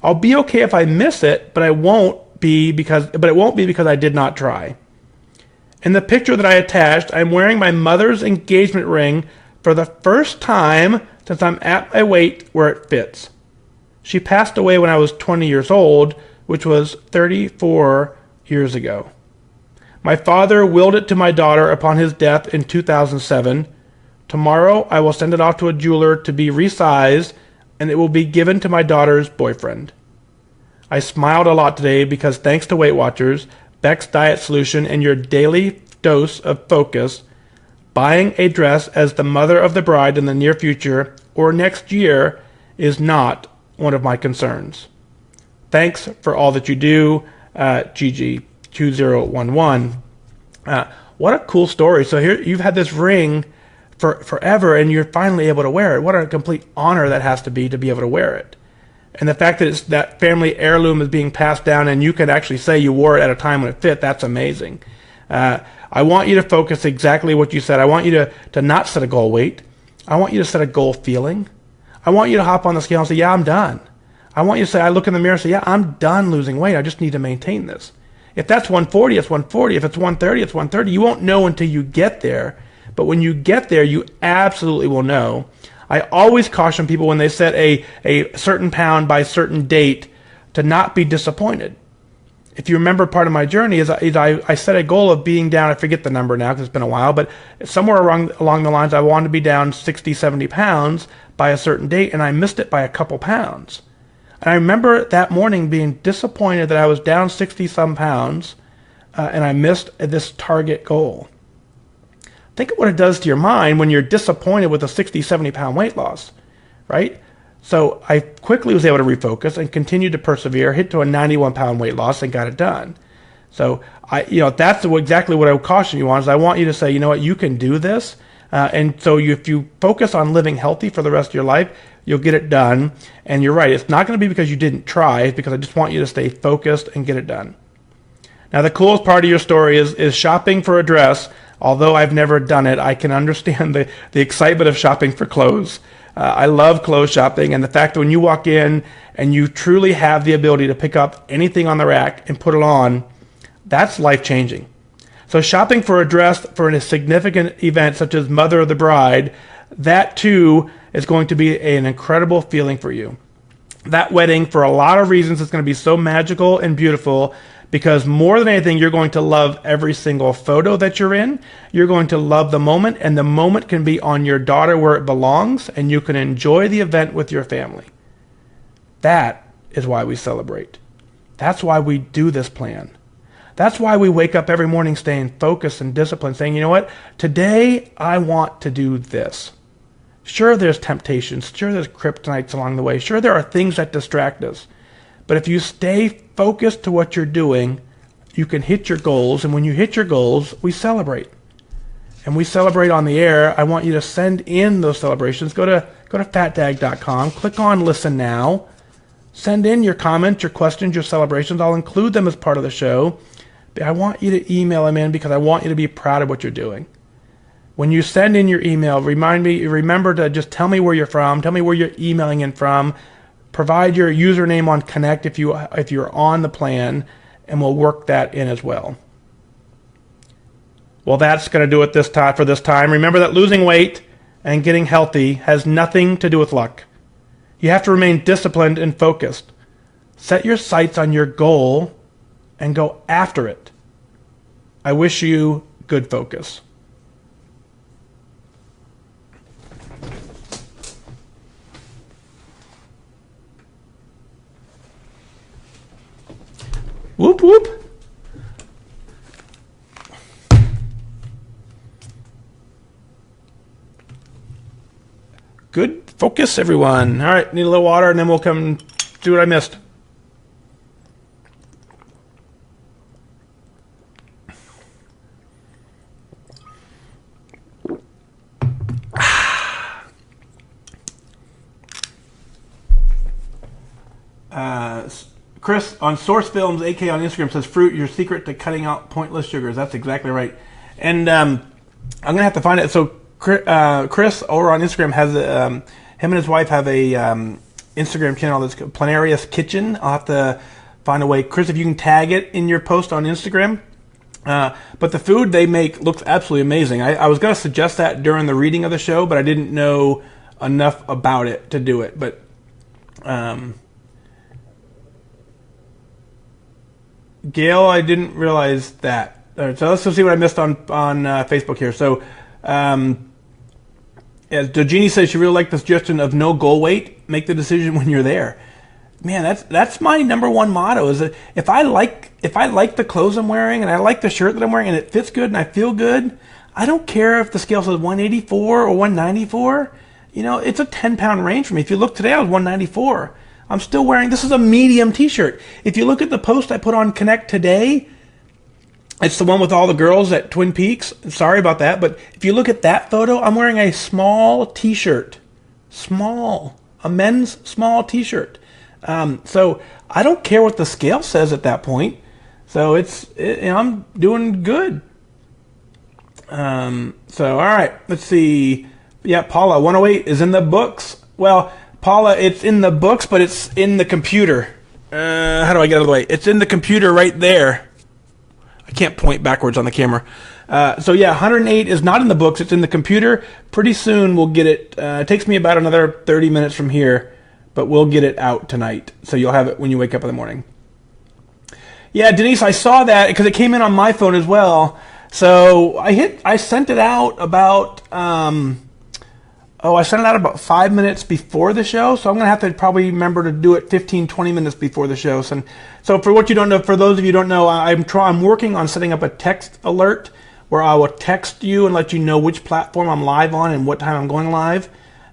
I'll be okay if I miss it, but it won't be because I did not try. In the picture that I attached, I'm wearing my mother's engagement ring for the first time since I'm at my weight where it fits. She passed away when I was 20 years old, which was 34 years ago. My father willed it to my daughter upon his death in 2007. Tomorrow, I will send it off to a jeweler to be resized, and it will be given to my daughter's boyfriend. I smiled a lot today because thanks to Weight Watchers, Beck's Diet Solution, and your daily dose of focus, buying a dress as the mother of the bride in the near future or next year is not one of my concerns. Thanks for all that you do, Gigi2011. What a cool story. So here you've had this ring for forever, and you're finally able to wear it. What a complete honor that has to be able to wear it. And the fact that that family heirloom is being passed down, and you can actually say you wore it at a time when it fit, that's amazing. I want you to focus exactly what you said. I want you to not set a goal weight. I want you to set a goal feeling. I want you to hop on the scale and say, yeah, I'm done. I want you to say, I look in the mirror and say, yeah, I'm done losing weight. I just need to maintain this. If that's 140, it's 140. If it's 130, it's 130. You won't know until you get there. But when you get there, you absolutely will know. I always caution people when they set a certain pound by certain date to not be disappointed. if you remember, part of my journey is I set a goal of being down, I forget the number now because it's been a while, but somewhere along the lines I wanted to be down 60, 70 pounds by a certain date, and I missed it by a couple pounds. And I remember that morning being disappointed that I was down 60-some pounds, and I missed this target goal. Think of what it does to your mind when you're disappointed with a 60, 70-pound weight loss, right? So I quickly was able to refocus and continued to persevere, hit to a 91-pound weight loss, and got it done. So that's exactly what I would caution you on. Is I want you to say, you know what, you can do this. And so if you focus on living healthy for the rest of your life, you'll get it done. And you're right, it's not going to be because you didn't try. It's because I just want you to stay focused and get it done. Now, the coolest part of your story is shopping for a dress. Although I've never done it, I can understand the excitement of shopping for clothes. I love clothes shopping, and the fact that when you walk in and you truly have the ability to pick up anything on the rack and put it on, that's life-changing. So shopping for a dress for a significant event such as Mother of the Bride, that too is going to be an incredible feeling for you. That wedding, for a lot of reasons, is going to be so magical and beautiful because more than anything, you're going to love every single photo that you're in. You're going to love the moment, and the moment can be on your daughter where it belongs, and you can enjoy the event with your family. That is why we celebrate. That's why we do this plan. That's why we wake up every morning staying focused and disciplined, saying, you know what, today I want to do this. Sure, there's temptations. Sure, there's kryptonites along the way. Sure, there are things that distract us. But if you stay focused to what you're doing, you can hit your goals. And when you hit your goals, we celebrate. And we celebrate on the air. I want you to send in those celebrations. Go to FatDag.com. Click on Listen Now. Send in your comments, your questions, your celebrations. I'll include them as part of the show. But I want you to email them in because I want you to be proud of what you're doing. When you send in your email, remember to just tell me where you're from. Tell me where you're emailing in from. Provide your username on Connect if you're on the plan, and we'll work that in as well. Well, that's going to do it for this time. Remember that losing weight and getting healthy has nothing to do with luck. You have to remain disciplined and focused. Set your sights on your goal and go after it. I wish you good focus. Whoop, whoop. Good focus, everyone. All right, need a little water, and then we'll come do what I missed. Chris on Source Films, AK on Instagram, says fruit, your secret to cutting out pointless sugars. That's exactly right. And I'm going to have to find it. So Chris over on Instagram has him and his wife have a Instagram channel that's Planarius Kitchen. I'll have to find a way. Chris, if you can tag it in your post on Instagram. But the food they make looks absolutely amazing. I was going to suggest that during the reading of the show, but I didn't know enough about it to do it. But Gail, I didn't realize that. All right, so let's see what I missed on Facebook here. So, as Dojini says, she really liked the suggestion of no goal weight. Make the decision when you're there. Man, that's my number one motto. Is that if I like the clothes I'm wearing and I like the shirt that I'm wearing and it fits good and I feel good, I don't care if the scale says 184 or 194. You know, it's a 10-pound range for me. If you look today, I was 194. I'm still wearing, this is a medium t-shirt. If you look at the post I put on Connect today, it's the one with all the girls at Twin Peaks. Sorry about that, but if you look at that photo, I'm wearing a small t-shirt. A men's small t-shirt. So I don't care what the scale says at that point. So I'm doing good. So, all right, let's see. Yeah, Paula, 108 is in the books. Well, Paula, it's in the books, but it's in the computer. How do I get out of the way? It's in the computer right there. I can't point backwards on the camera. So yeah, 108 is not in the books. It's in the computer. Pretty soon we'll get it. It takes me about another 30 minutes from here, but we'll get it out tonight. So you'll have it when you wake up in the morning. Yeah, Denise, I saw that because it came in on my phone as well. So I sent it out about, I sent it out about 5 minutes before the show. So I'm going to have to probably remember to do it 15, 20 minutes before the show. So for what you don't know, for those of you who don't know, I'm working on setting up a text alert where I will text you and let you know which platform I'm live on and what time I'm going live.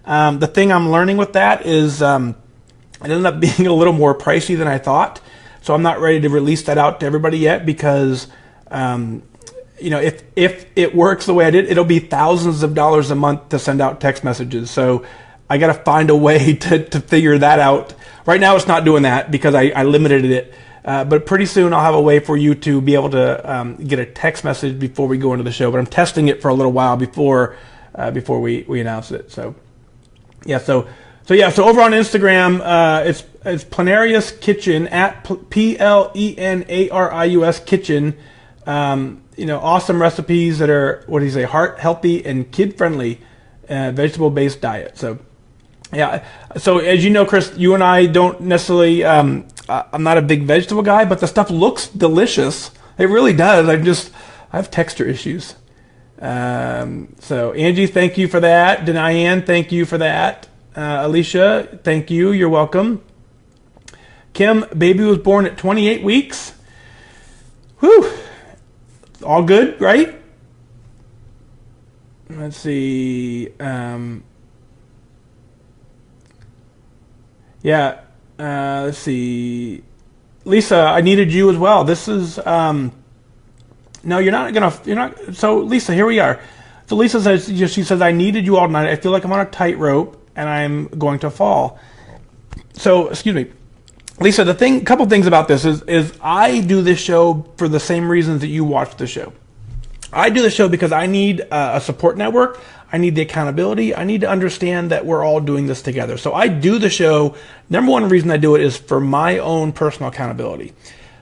The thing I'm learning with that is it ended up being a little more pricey than I thought. So I'm not ready to release that out to everybody yet because, if it works the way I did, it'll be thousands of dollars a month to send out text messages. So I got to find a way to figure that out. Right now it's not doing that because I limited it. But pretty soon I'll have a way for you to be able to get a text message before we go into the show. But I'm testing it for a little while before we announce it. So over on Instagram, it's Plenarius Kitchen at Plenarius Kitchen. Awesome recipes that are heart healthy and kid friendly, vegetable based diet. So as you know, Chris, you and I don't necessarily. I'm not a big vegetable guy, but the stuff looks delicious. It really does. I have texture issues. So Angie, thank you for that. Diane, thank you for that. Alicia, thank you. You're welcome. Kim, baby was born at 28 weeks. Whew. All good, right? Let's see. Let's see. Lisa, I needed you as well. This is, no, you're not. So Lisa, here we are. So Lisa says, she says, I needed you all night. I feel like I'm on a tightrope and I'm going to fall. So, excuse me. Lisa, couple things about this is I do this show for the same reasons that you watch the show. I do the show because I need a support network. I need the accountability. I need to understand that we're all doing this together. So I do the show. Number one reason I do it is for my own personal accountability.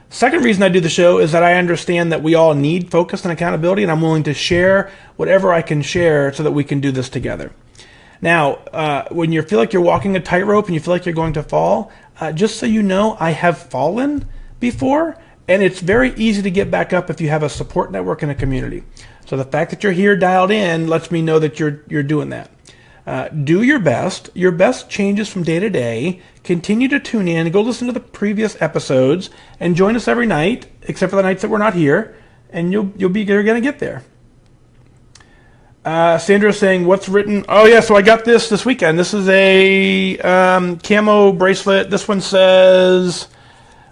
Second reason I do the show is that I understand that we all need focus and accountability, and I'm willing to share whatever I can share so that we can do this together. Now, when you feel like you're walking a tightrope and you feel like you're going to fall, just so you know, I have fallen before, and it's very easy to get back up if you have a support network and a community. So the fact that you're here dialed in lets me know that you're doing that. Do your best. Your best changes from day to day. Continue to tune in. Go listen to the previous episodes and join us every night, except for the nights that we're not here, and you're going to get there. Sandra's saying, what's written? Oh, yeah, so I got this weekend. This is a camo bracelet. This one says,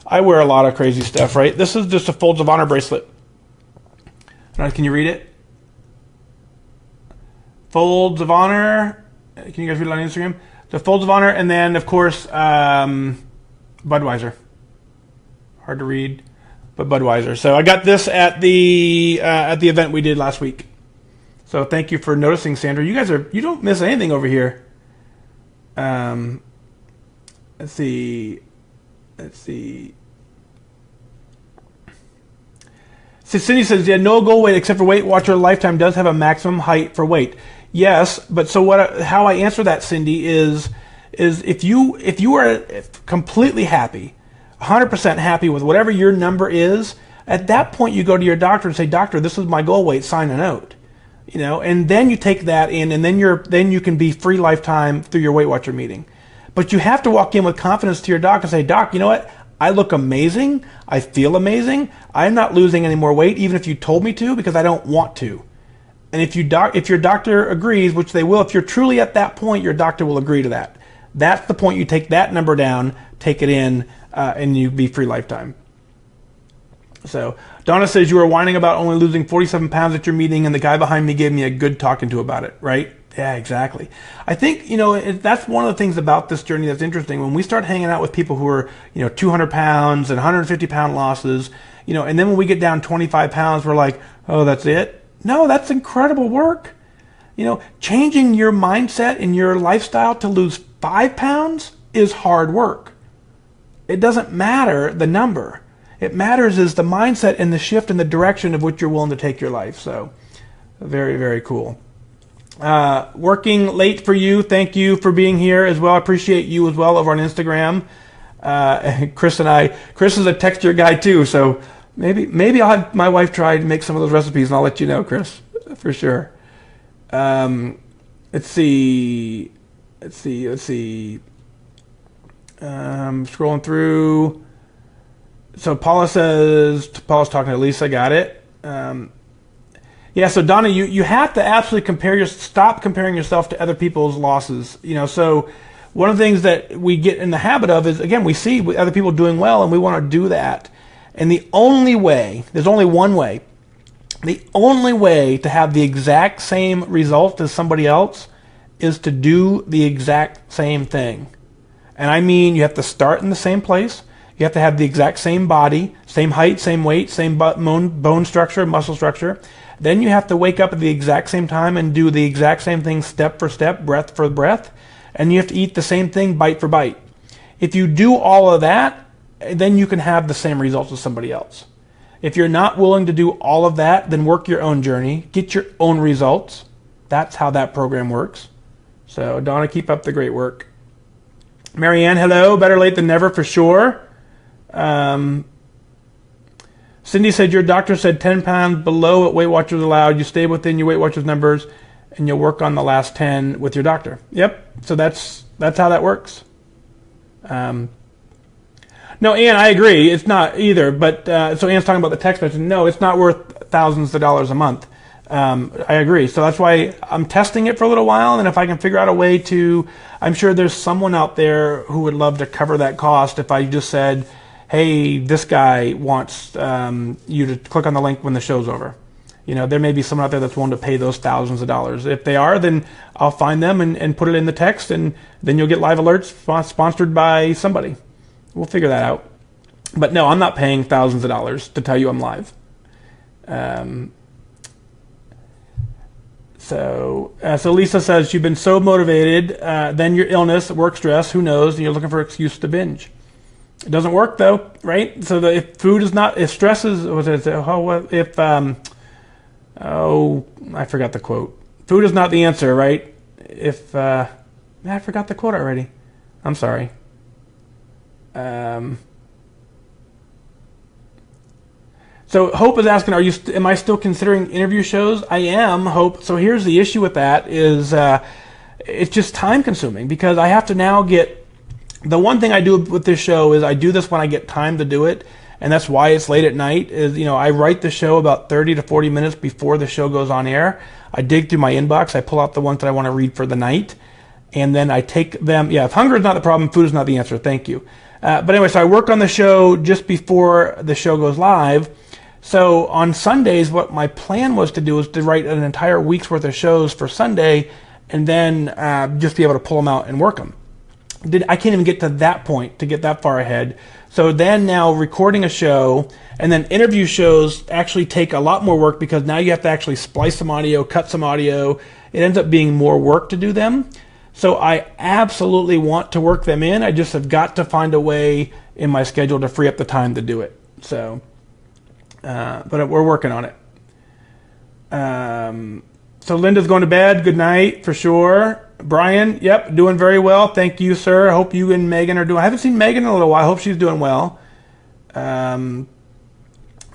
I wear a lot of crazy stuff, right? This is just a Folds of Honor bracelet. Can you read it? Folds of Honor. Can you guys read it on Instagram? The Folds of Honor, and then, of course, Budweiser. Hard to read, but Budweiser. So I got this at the event we did last week. So thank you for noticing, Sandra. You don't miss anything over here. Let's see. So Cindy says, yeah, no goal weight except for Weight Watcher Lifetime does have a maximum height for weight. Yes, but so how I answer that, Cindy, is if you are completely happy, 100% happy with whatever your number is, at that point you go to your doctor and say, doctor, this is my goal weight, sign a note. And then you take that in, and then you can be free lifetime through your Weight Watcher meeting. But you have to walk in with confidence to your doc and say, doc, you know what? I look amazing. I feel amazing. I'm not losing any more weight, even if you told me to, because I don't want to. And if your doctor agrees, which they will, if you're truly at that point, your doctor will agree to that. That's the point you take that number down, take it in, and you be free lifetime. So Donna says, you were whining about only losing 47 pounds at your meeting, and the guy behind me gave me a good talking to about it, right? Yeah, exactly. I think, that's one of the things about this journey that's interesting. When we start hanging out with people who are, 200 pounds and 150 pound losses, and then when we get down 25 pounds, we're like, oh, that's it? No, that's incredible work. Changing your mindset and your lifestyle to lose 5 pounds is hard work. It doesn't matter the number. It matters is the mindset and the shift in the direction of which you're willing to take your life. So very, very cool. Working late for you. Thank you for being here as well. I appreciate you as well over on Instagram. Chris is a texture guy too, so maybe I'll have my wife try to make some of those recipes, and I'll let you know, Chris, for sure. Let's see. Scrolling through. So Paula's talking to Lisa. Got it. Yeah. So Donna, you have to absolutely stop comparing yourself to other people's losses. So one of the things that we get in the habit of is, again, we see other people doing well, and we want to do that. And there's only one way. The only way to have the exact same result as somebody else is to do the exact same thing. And I mean, you have to start in the same place. You have to have the exact same body, same height, same weight, same bone structure, muscle structure. Then you have to wake up at the exact same time and do the exact same thing step for step, breath for breath. And you have to eat the same thing bite for bite. If you do all of that, then you can have the same results as somebody else. If you're not willing to do all of that, then work your own journey, get your own results. That's how that program works. So Donna, keep up the great work. Marianne, hello. Better late than never for sure. Cindy said your doctor said 10 pounds below what Weight Watchers allowed. You stay within your Weight Watchers numbers, and you'll work on the last 10 with your doctor. Yep. So that's how that works. No, Ann, I agree. It's not either. But so Ann's talking about the text message. No, it's not worth thousands of dollars a month. I agree. So that's why I'm testing it for a little while. And if I can figure out a way to, I'm sure there's someone out there who would love to cover that cost. If I just said, hey, this guy wants you to click on the link when the show's over. There may be someone out there that's willing to pay those thousands of dollars. If they are, then I'll find them and put it in the text, and then you'll get live alerts sponsored by somebody. We'll figure that out. But no, I'm not paying thousands of dollars to tell you I'm live. So Lisa says you've been so motivated, then your illness, work stress, who knows, and you're looking for an excuse to binge. It doesn't work though, right? So if stress is, I forgot the quote. Food is not the answer, right? I forgot the quote already. I'm sorry. So Hope is asking, am I still considering interview shows? I am, Hope. So here's the issue with that is it's just time consuming because I have to now the one thing I do with this show is I do this when I get time to do it, and that's why it's late at night. I write the show about 30 to 40 minutes before the show goes on air. I dig through my inbox, I pull out the ones that I want to read for the night, and then I take them. Yeah, if hunger is not the problem, food is not the answer. Thank you. But anyway, so I work on the show just before the show goes live. So on Sundays, what my plan was to do was to write an entire week's worth of shows for Sunday, and then just be able to pull them out and work them. I can't even get to that point to get that far ahead. So then now recording a show and then interview shows actually take a lot more work because now you have to actually splice some audio, cut some audio. It ends up being more work to do them. So I absolutely want to work them in. I just have got to find a way in my schedule to free up the time to do it. So, but we're working on it. So Linda's going to bed. Good night for sure. Brian, yep, doing very well. Thank you, sir. I hope you and Megan are doing. I haven't seen Megan in a little while. I hope she's doing well.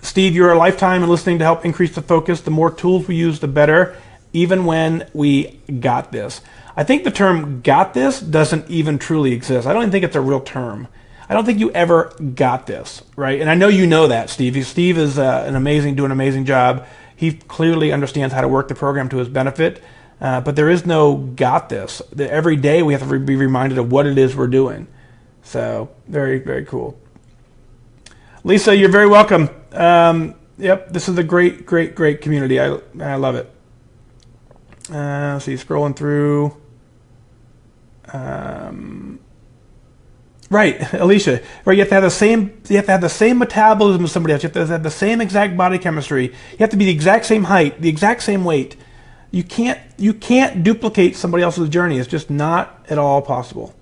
Steve, you're a lifetime in listening to help increase the focus. The more tools we use, the better, even when we got this. I think the term got this doesn't even truly exist. I don't even think it's a real term. I don't think you ever got this, right? And I know you know that, Steve. Steve is doing an amazing job. He clearly understands how to work the program to his benefit. But there is no got this. Every day we have to be reminded of what it is we're doing. So very, very cool. Lisa, you're very welcome. Yep, this is a great, great, great community. I love it. See, scrolling through. Right, Alicia. Right, you have to have the same metabolism as somebody else. You have to have the same exact body chemistry. You have to be the exact same height, the exact same weight. You can't duplicate somebody else's journey. It's just not at all possible.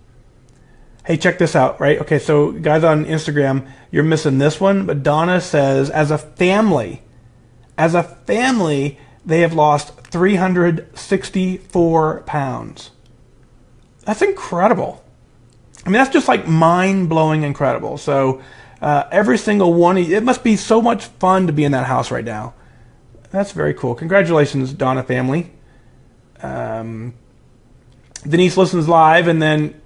Hey, check this out, right? Okay, so guys on Instagram, you're missing this one, but Donna says, as a family, they have lost 364 pounds. That's incredible. I mean, that's just like mind-blowing incredible. So every single one, it must be so much fun to be in that house right now. That's very cool. Congratulations, Donna family. Denise listens live, and then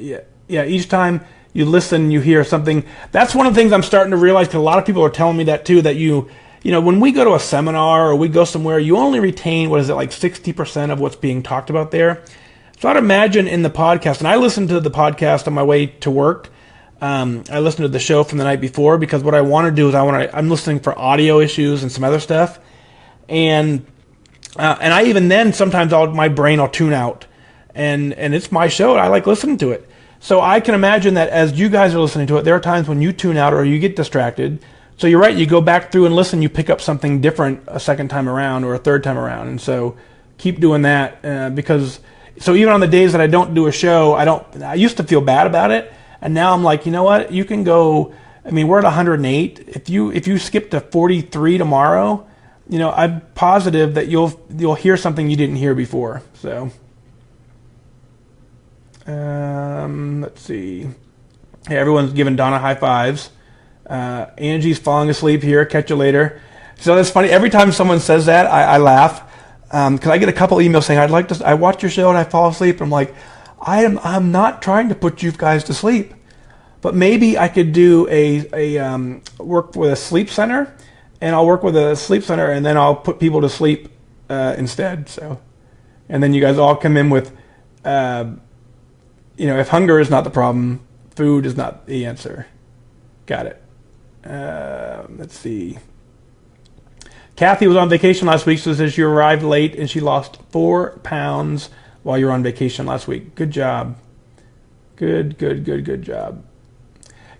each time you listen, you hear something. That's one of the things I'm starting to realize, because a lot of people are telling me that too, that you know, when we go to a seminar or we go somewhere, you only retain, what is it, like 60% of what's being talked about there. So I'd imagine in the podcast, and I listen to the podcast on my way to work. I listen to the show from the night before, because what I want to do is I'm listening for audio issues and some other stuff. And I even then, sometimes my brain will tune out. And it's my show, and I like listening to it. So I can imagine that as you guys are listening to it, there are times when you tune out or you get distracted. So you're right, you go back through and listen, you pick up something different a second time around or a third time around. And so keep doing that, because so even on the days that I don't do a show, I used to feel bad about it. And now I'm like, you know what, you can go, I mean, we're at 108. If you skip to 43 tomorrow, you know, I'm positive that you'll hear something you didn't hear before. So let's see. Hey, everyone's giving Donna high fives. Angie's falling asleep here. Catch you later. So that's funny. Every time someone says that, I laugh, because I get a couple emails saying, I watch your show and I fall asleep. I'm like, I'm not trying to put you guys to sleep, but maybe I could do a work with a sleep center, and I'll work with a sleep center, and then I'll put people to sleep instead. So, and then you guys all come in with, if hunger is not the problem, food is not the answer. Got it. Let's see. Kathy was on vacation last week, so says she arrived late and she lost 4 pounds while you were on vacation last week. Good job. Good job.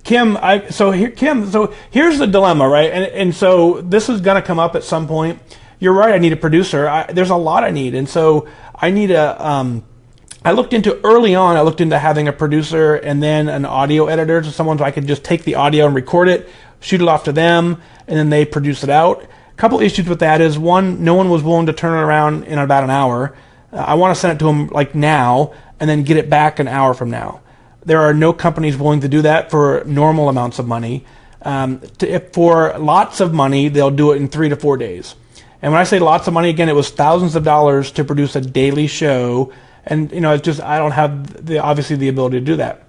Kim, so here's the dilemma, right? And so this is going to come up at some point. You're right, I need a producer. There's a lot I need. And so I need I looked into having a producer and then an audio editor, so someone so I could just take the audio and record it, shoot it off to them, and then they produce it out. A couple issues with that is, one, no one was willing to turn it around in about an hour. I want to send it to them like now and then get it back an hour from now. There are no companies willing to do that for normal amounts of money. For lots of money, they'll do it in 3 to 4 days. And when I say lots of money, again, it was thousands of dollars to produce a daily show. And, it's just, I don't have obviously the ability to do that.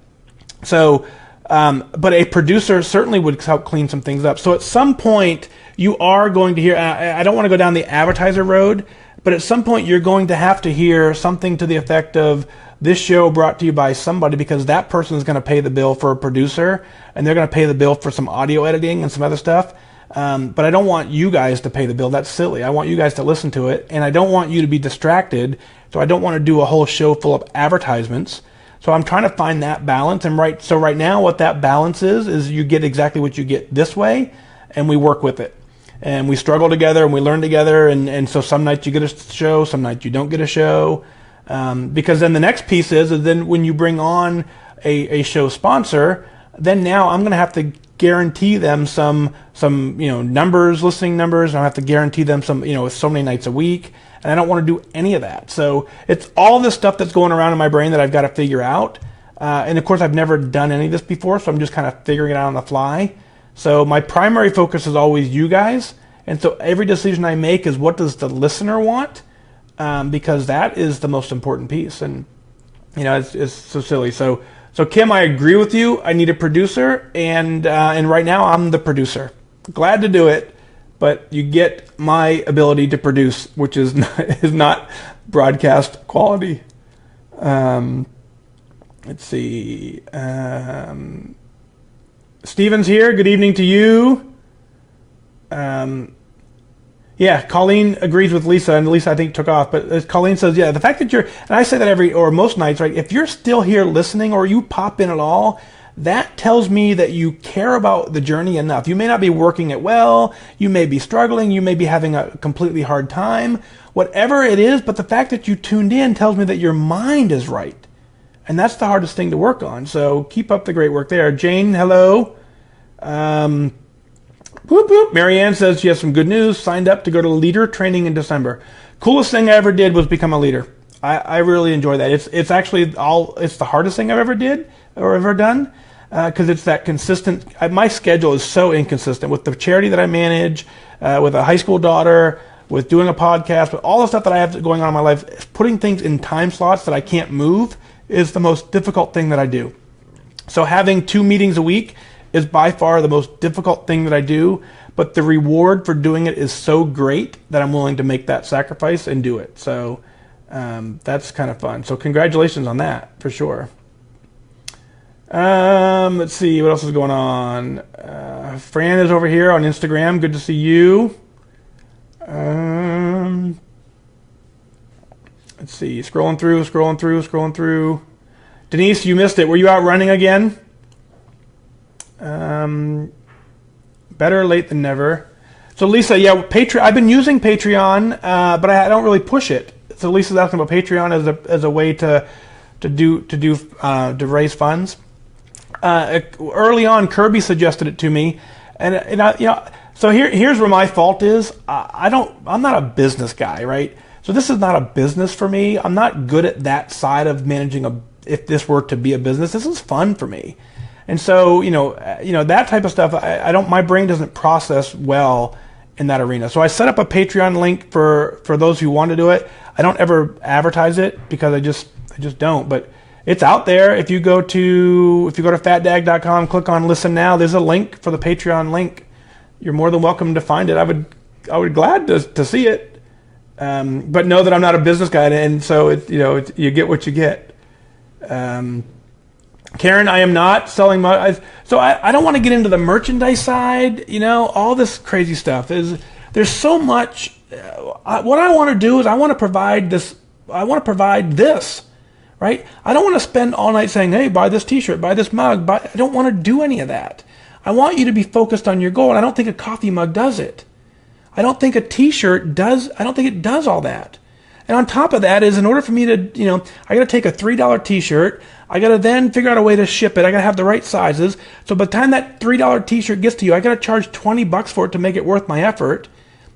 So, but a producer certainly would help clean some things up. So at some point, you are going to hear, I don't want to go down the advertiser road, but at some point you're going to have to hear something to the effect of, this show brought to you by somebody, because that person is going to pay the bill for a producer, and they're going to pay the bill for some audio editing and some other stuff. But I don't want you guys to pay the bill. That's silly. I want you guys to listen to it, and I don't want you to be distracted. So I don't want to do a whole show full of advertisements. So I'm trying to find that balance. And right now what that balance is you get exactly what you get this way, and we work with it. And we struggle together and we learn together. And so some nights you get a show, some nights you don't get a show. Because then the next piece is then when you bring on a show sponsor, then now I'm going to have to guarantee them some numbers, listening numbers. I have to guarantee them some, so many nights a week. And I don't want to do any of that. So it's all this stuff that's going around in my brain that I've got to figure out. And of course, I've never done any of this before, so I'm just kind of figuring it out on the fly. So my primary focus is always you guys. And so every decision I make is, what does the listener want? Because that is the most important piece. And, it's so silly. So Kim, I agree with you. I need a producer. And right now I'm the producer. Glad to do it. But you get my ability to produce, which is not broadcast quality. Let's see. Steven's here. Good evening to you. Yeah, Colleen agrees with Lisa, and Lisa I think took off. But Colleen says, yeah, the fact that and I say that most nights, right? If you're still here listening, or you pop in at all, that tells me that you care about the journey enough. You may not be working it well, you may be struggling, you may be having a completely hard time, whatever it is, but the fact that you tuned in tells me that your mind is right. And that's the hardest thing to work on. So keep up the great work there. Jane, hello. Whoop, whoop. Marianne says she has some good news. Signed up to go to leader training in December. Coolest thing I ever did was become a leader. I really enjoy that. It's actually it's the hardest thing I've ever did. ever done, because it's that consistent. My schedule is so inconsistent with the charity that I manage, with a high school daughter, with doing a podcast, with all the stuff that I have going on in my life. Putting things in time slots that I can't move is the most difficult thing that I do. So having 2 meetings a week is by far the most difficult thing that I do, but the reward for doing it is so great that I'm willing to make that sacrifice and do it. So that's kind of fun. So congratulations on that, for sure. Let's see, what else is going on? Fran is over here on Instagram. Good to see you. Let's see, scrolling through. Denise, you missed it. Were you out running again? Better late than never. So Lisa, yeah, Patreon. I've been using Patreon, but I don't really push it. So Lisa's asking about Patreon as a way to raise funds. Early on, Kirby suggested it to me, and I, so here's where my fault is. I'm not a business guy, right? So this is not a business for me. I'm not good at that side of managing if this were to be a business. This is fun for me. And so, that type of stuff, my brain doesn't process well in that arena. So I set up a Patreon link for those who want to do it. I don't ever advertise it because I just don't, but it's out there. If you go to fatdag.com, click on listen now, there's a link for the Patreon link. You're more than welcome to find it. I would glad to see it. But know that I'm not a business guy, and so you get what you get. Karen, I am not selling so I don't want to get into the merchandise side, all this crazy stuff. There's so much. What I want to do is I want to provide this, right? I don't want to spend all night saying, hey, buy this t-shirt, buy this mug, I don't want to do any of that. I want you to be focused on your goal, and I don't think a coffee mug does it. I don't think a t-shirt does, I don't think it does all that. And on top of that is, in order for me to, I got to take a $3 t-shirt, I got to then figure out a way to ship it. I got to have the right sizes. So by the time that $3 t-shirt gets to you, I got to charge $20 for it to make it worth my effort.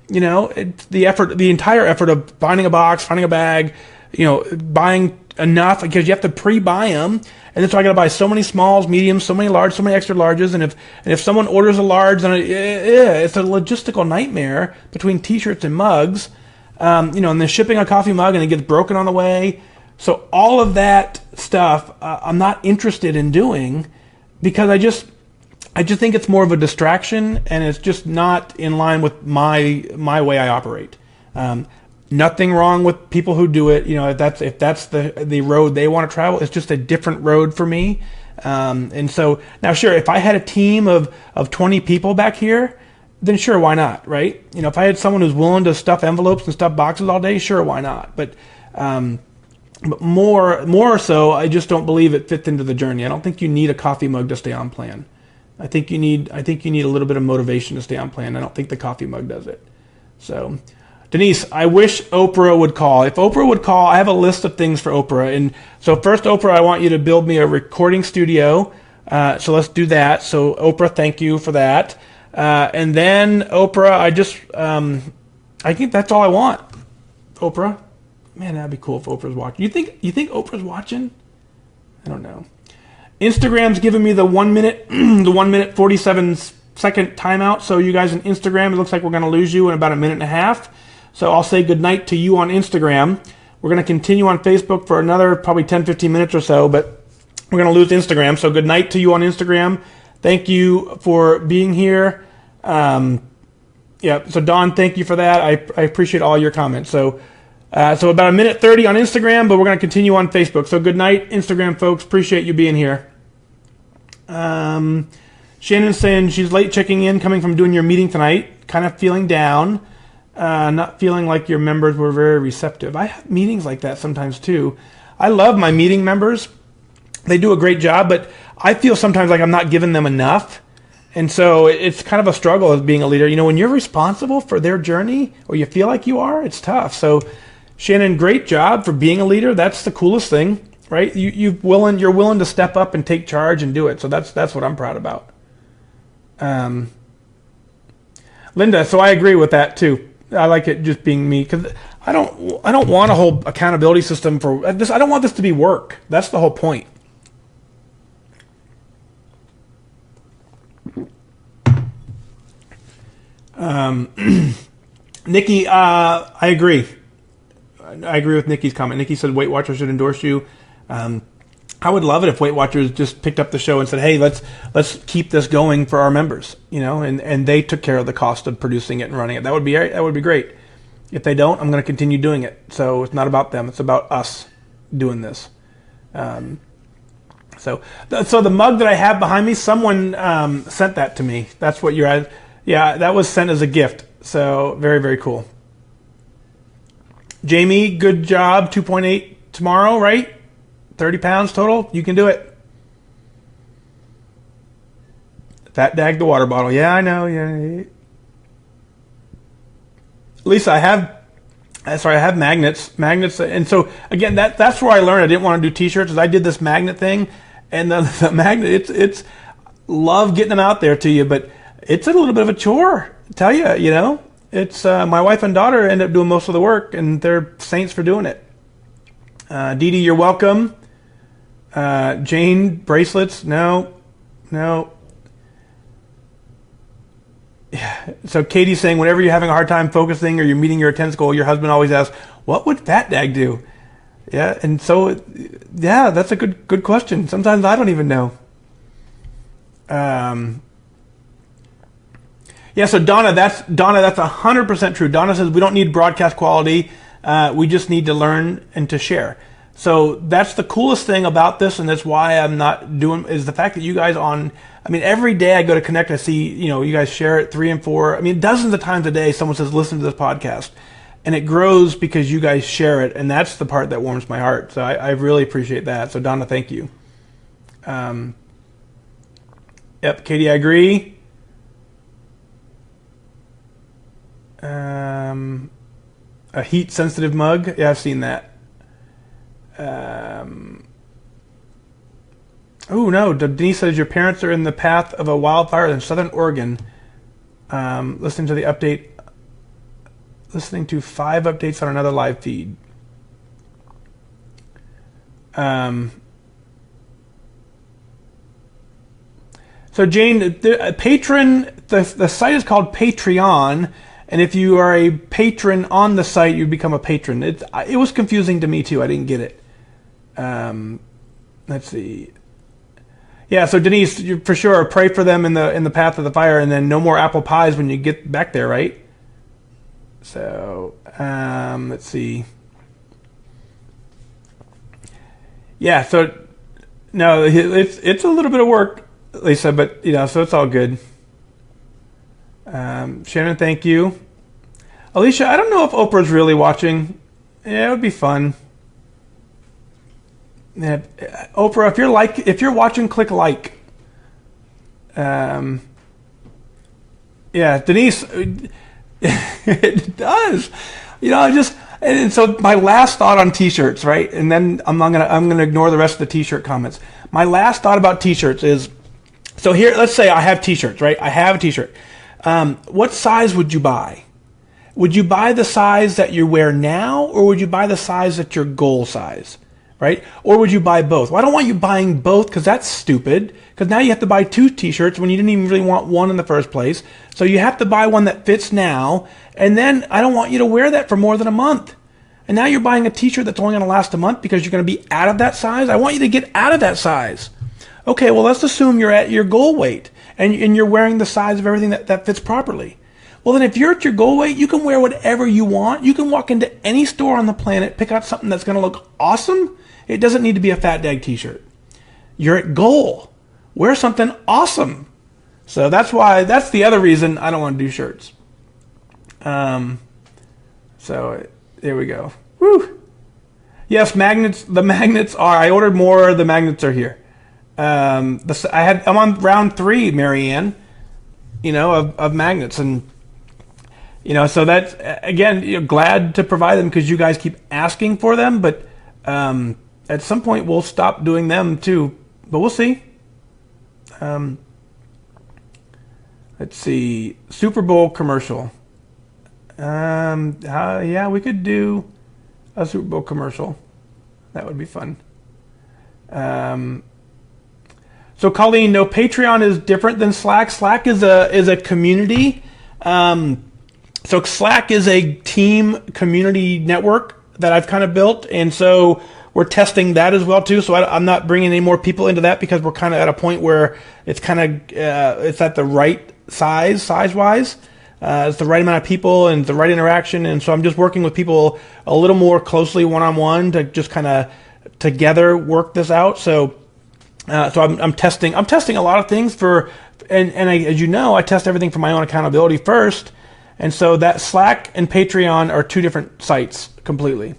It's the entire effort of finding a box, finding a bag, buying enough, because you have to pre-buy them. And then so I got to buy so many smalls, mediums, so many large, so many extra larges. And if someone orders a large, then it's a logistical nightmare between t-shirts and mugs. And then shipping a coffee mug and it gets broken on the way. So all of that stuff, I'm not interested in doing, because I just think it's more of a distraction, and it's just not in line with my way I operate. Nothing wrong with people who do it. If that's the road they want to travel, it's just a different road for me. And so now, sure, if I had a team of 20 people back here, then sure, why not, right? If I had someone who's willing to stuff envelopes and stuff boxes all day, sure, why not? But more so, I just don't believe it fits into the journey. I don't think you need a coffee mug to stay on plan. I think you need a little bit of motivation to stay on plan. I don't think the coffee mug does it. So, Denise, I wish Oprah would call. If Oprah would call, I have a list of things for Oprah. And so first, Oprah, I want you to build me a recording studio. So let's do that. So Oprah, thank you for that. And then Oprah, I think that's all I want. Oprah, man, that'd be cool if Oprah's watching. You think Oprah's watching? I don't know. Instagram's giving me the 1 minute, 47-second timeout. So you guys on Instagram, it looks like we're going to lose you in about a minute and a half. So I'll say goodnight to you on Instagram. We're going to continue on Facebook for another probably 10-15 minutes or so, but we're going to lose Instagram. So goodnight to you on Instagram. Thank you for being here. So Don, thank you for that. I appreciate all your comments. So about a minute 30 on Instagram, but we're going to continue on Facebook. So good night, Instagram folks. Appreciate you being here. Shannon's saying she's late checking in, coming from doing your meeting tonight. Kind of feeling down. Not feeling like your members were very receptive. I have meetings like that sometimes too. I love my meeting members. They do a great job, but I feel sometimes like I'm not giving them enough. And so it's kind of a struggle as being a leader. When you're responsible for their journey, or you feel like you are, it's tough. So Shannon, great job for being a leader. That's the coolest thing, right? You're willing to step up and take charge and do it. So that's what I'm proud about. Linda, so I agree with that too. I like it just being me, because I don't want a whole accountability system for this. I don't want this to be work. That's the whole point. Nikki, I agree. I agree with Nikki's comment. Nikki said Weight Watchers should endorse you. I would love it if Weight Watchers just picked up the show and said, "Hey, let's keep this going for our members," and they took care of the cost of producing it and running it. That would be great. If they don't, I'm going to continue doing it. So it's not about them; it's about us doing this. So the mug that I have behind me, someone sent that to me. That's what you're at. Yeah, that was sent as a gift. So very, very cool. Jamie, good job. 2.8 tomorrow, right? 30 pounds total. You can do it. FatDag the water bottle. Yeah, I know. Yeah. Lisa, I have magnets, and so again, that's where I learned I didn't want to do T-shirts. Is I did this magnet thing, and the magnet, it's love getting them out there to you, but it's a little bit of a chore. I tell you, it's my wife and daughter end up doing most of the work, and they're saints for doing it. Dee Dee, you're welcome. Jane, bracelets, no. So Katie's saying, whenever you're having a hard time focusing or you're meeting your attendance goal, your husband always asks, what would FatDag do? Yeah, and so, yeah, that's a good question. Sometimes I don't even know. Yeah, so Donna, that's 100% true. Donna says we don't need broadcast quality. We just need to learn and to share. So that's the coolest thing about this, and that's why I'm not doing, is the fact that you guys every day I go to Connect, I see, you guys share it 3 and 4. Dozens of times a day someone says, listen to this podcast. And it grows because you guys share it, and that's the part that warms my heart. So I really appreciate that. So Donna, thank you. Yep, Katie, I agree. A heat-sensitive mug. Yeah, I've seen that. Oh no, Denise says your parents are in the path of a wildfire in Southern Oregon. Listening to 5 updates on another live feed. So Jane, the site is called Patreon, and if you are a patron on the site, you become a patron. It was confusing to me too. I didn't get it. Let's see. Yeah, so Denise, you for sure pray for them in the path of the fire, and then no more apple pies when you get back there, right? So let's see. Yeah, so no, it's a little bit of work, Lisa, but so it's all good. Shannon, thank you. Alicia, I don't know if Oprah's really watching. Yeah, it would be fun. Yeah, Oprah, if you're watching, click like. Yeah, Denise, it does. And so my last thought on T-shirts, right? And then I'm gonna ignore the rest of the T-shirt comments. My last thought about T-shirts is, so here, let's say I have T-shirts, right? I have a T-shirt. What size would you buy? Would you buy the size that you wear now, or would you buy the size that's your goal size? Right? Or would you buy both? Well, I don't want you buying both because that's stupid. Because now you have to buy 2 T-shirts when you didn't even really want one in the first place. So you have to buy one that fits now. And then I don't want you to wear that for more than a month. And now you're buying a T-shirt that's only going to last a month because you're going to be out of that size. I want you to get out of that size. Okay, well, let's assume you're at your goal weight and you're wearing the size of everything that fits properly. Well, then if you're at your goal weight, you can wear whatever you want. You can walk into any store on the planet, pick out something that's going to look awesome. It doesn't need to be a FatDag T-shirt. You're at goal. Wear something awesome. So that's the other reason I don't want to do shirts. So there we go. Woo. Yes, magnets. The magnets are. I ordered more. The magnets are here. I'm on round 3, Marianne. Of magnets, and so that's again. Glad to provide them because you guys keep asking for them, but. At some point, we'll stop doing them too, but we'll see. Let's see. Super Bowl commercial. Yeah, we could do a Super Bowl commercial. That would be fun. So Colleen, no, Patreon is different than Slack. Slack is a community. So Slack is a team community network that I've kind of built, and so we're testing that as well too. So I'm not bringing any more people into that because we're kind of at a point where it's kind of it's at the right size-wise. It's the right amount of people and the right interaction, and so I'm just working with people a little more closely one-on-one to just kind of together work this out. So I'm testing a lot of things as you know, I test everything for my own accountability first. And so that Slack and Patreon are two different sites completely.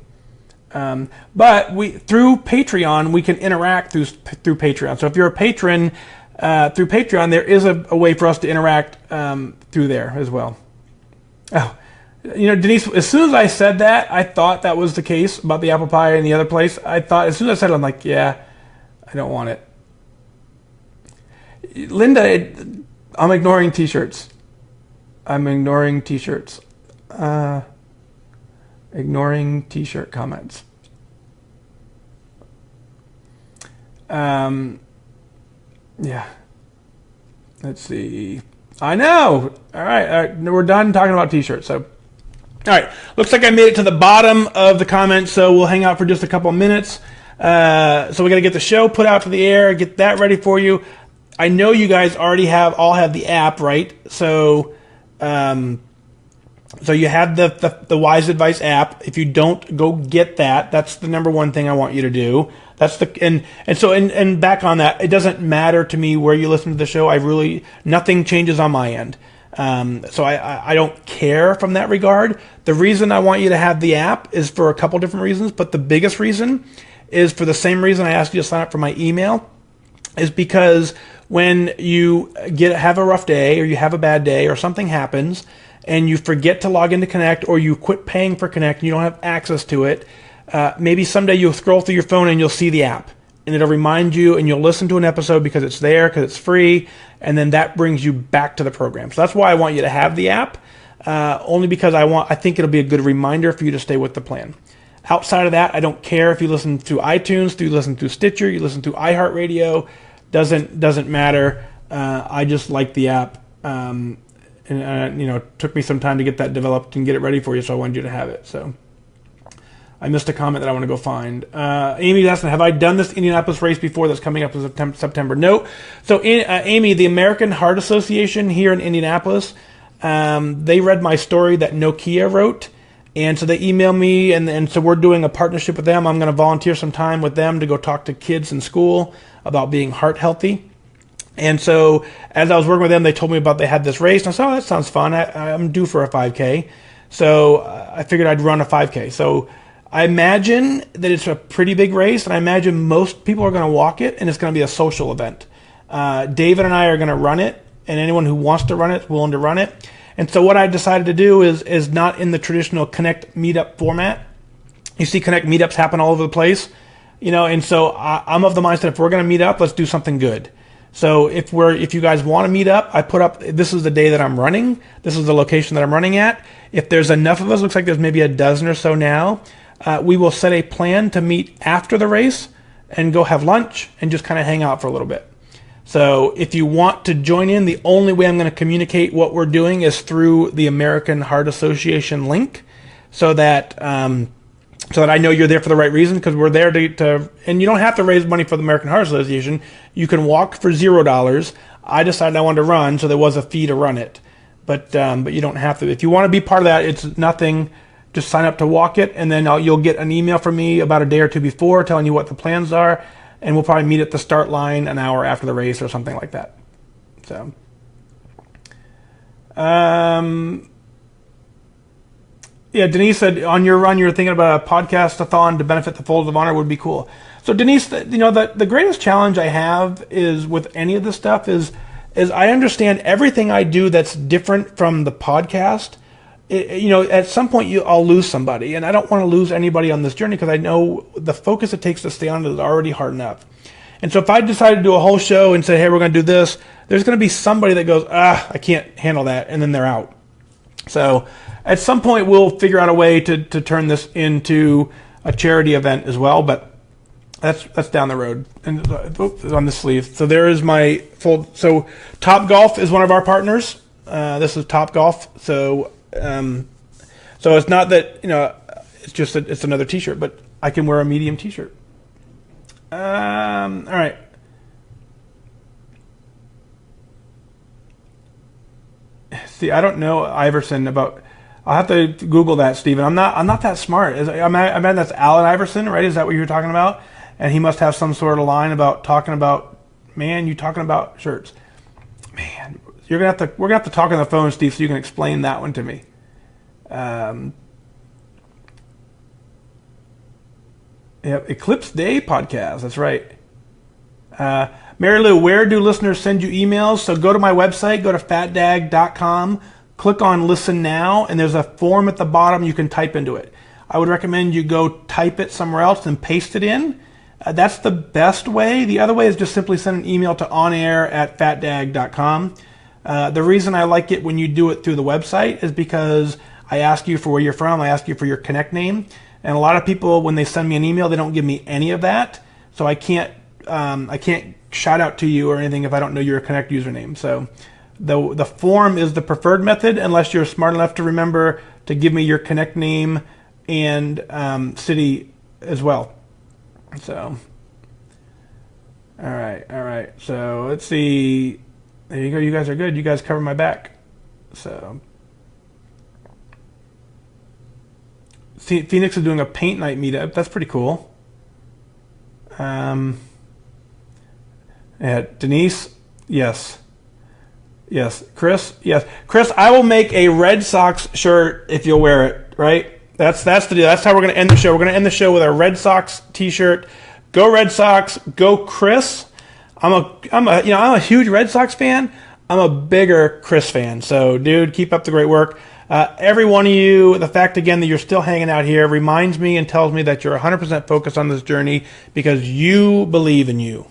But through Patreon, we can interact through Patreon. So if you're a patron through Patreon, there is a way for us to interact through there as well. Oh, Denise, as soon as I said that, I thought that was the case about the apple pie and the other place. I thought, as soon as I said it, I'm like, yeah, I don't want it. Linda, I'm ignoring t-shirts. Ignoring t-shirt comments. Yeah. Let's see. I know. All right. We're done talking about t-shirts. So, all right. Looks like I made it to the bottom of the comments, so we'll hang out for just a couple of minutes. So we got to get the show put out to the air, get that ready for you. I know you guys already all have the app, right? So you have the WhysAdvice app. If you don't, go get that. That's the number one thing I want you to do. That's and back on that, it doesn't matter to me where you listen to the show. Nothing changes on my end. So I don't care from that regard. The reason I want you to have the app is for a couple different reasons, but the biggest reason is for the same reason I asked you to sign up for my email, is because when you have a rough day or you have a bad day or something happens and you forget to log into Connect or you quit paying for Connect and you don't have access to it, maybe someday you'll scroll through your phone and you'll see the app and it'll remind you and you'll listen to an episode because it's there, because it's free, and then that brings you back to the program. So that's why I want you to have the app, only because I think it'll be a good reminder for you to stay with the plan. Outside of that, I don't care if you listen through iTunes, you listen through Stitcher, you listen through iHeartRadio. Doesn't matter. I just like the app, and it took me some time to get that developed and get it ready for you, so I wanted you to have it. So I missed a comment that I want to go find. Amy's asking, have I done this Indianapolis race before that's coming up in September? No. So Amy, the American Heart Association here in Indianapolis, they read my story that Nokia wrote. And so they emailed me, and so we're doing a partnership with them. I'm going to volunteer some time with them to go talk to kids in school about being heart healthy. And so as I was working with them, they told me they had this race. And I said, oh, that sounds fun. I'm due for a 5K. So I figured I'd run a 5K. So I imagine that it's a pretty big race, and I imagine most people are going to walk it, and it's going to be a social event. David and I are going to run it, and anyone who wants to run it is willing to run it. And so what I decided to do is not in the traditional Connect meetup format. You see Connect meetups happen all over the place, and so I'm of the mindset, if we're going to meet up, let's do something good. So if you guys want to meet up, I put up, this is the day that I'm running. This is the location that I'm running at. If there's enough of us, looks like there's maybe a dozen or so now, we will set a plan to meet after the race and go have lunch and just kind of hang out for a little bit. So if you want to join in, the only way I'm going to communicate what we're doing is through the American Heart Association link, so that I know you're there for the right reason, because we're there to and you don't have to raise money for the American Heart Association. You can walk for $0. I decided I wanted to run, so there was a fee to run it, but you don't have to. If you want to be part of that, it's nothing. Just sign up to walk it, and then you'll get an email from me about a day or two before telling you what the plans are. And we'll probably meet at the start line an hour after the race or something like that. So, Denise said on your run you were thinking about a podcast-a-thon to benefit the Folds of Honor would be cool. So Denise, the greatest challenge I have is with any of this stuff is I understand everything I do that's different from the podcast. At some point I'll lose somebody, and I don't want to lose anybody on this journey, because I know the focus it takes to stay on it is already hard enough. And so if I decide to do a whole show and say, hey, we're going to do this, there's going to be somebody that goes, I can't handle that, and then they're out. So at some point we'll figure out a way to turn this into a charity event as well, but that's down the road. And on the sleeve. So there is my full. So Top Golf is one of our partners. This is Top Golf. So so it's not that, it's just that it's another t-shirt, but I can wear a medium t-shirt. All right. See, I don't know Iverson about. I'll have to Google that, Steven. I'm not that smart. I imagine that's Allen Iverson, right? Is that what you were talking about? And he must have some sort of line about talking about. Man, you talking about shirts? Man, we're gonna have to talk on the phone, Steve, so you can explain that one to me. Yep, Eclipse Day podcast. That's right. Mary Lou, where do listeners send you emails? So go to my website, go to FatDag.com, click on Listen Now, and there's a form at the bottom you can type into it. I would recommend you go type it somewhere else and paste it in. That's the best way. The other way is just simply send an email to onair@fatdag.com. The reason I like it when you do it through the website is because I ask you for where you're from, I ask you for your Connect name, and a lot of people, when they send me an email, they don't give me any of that, so I can't shout out to you or anything if I don't know your Connect username. So the form is the preferred method unless you're smart enough to remember to give me your Connect name and city as well. So all right. So let's see. There you go. You guys are good. You guys cover my back. So Phoenix is doing a paint night meetup. That's pretty cool. Yeah, Denise, yes. Chris, yes. Chris, I will make a Red Sox shirt if you'll wear it. Right? That's the deal. That's how we're going to end the show. We're going to end the show with our Red Sox T-shirt. Go Red Sox. Go Chris. I'm a huge Red Sox fan. I'm a bigger Chris fan. So, dude, keep up the great work. Every one of you, the fact again that you're still hanging out here reminds me and tells me that you're 100% focused on this journey because you believe in you.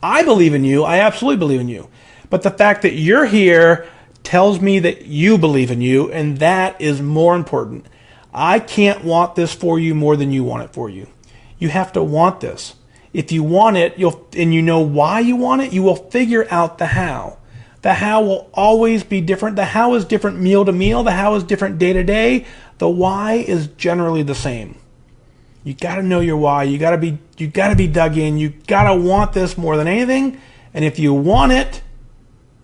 I believe in you. I absolutely believe in you. But the fact that you're here tells me that you believe in you, and that is more important. I can't want this for you more than you want it for you. You have to want this. If you want it, and you know why you want it, you will figure out the how. The how will always be different. The how is different meal to meal. The how is different day to day. The why is generally the same. You got to know your why. You got to be dug in. You got to want this more than anything. And if you want it,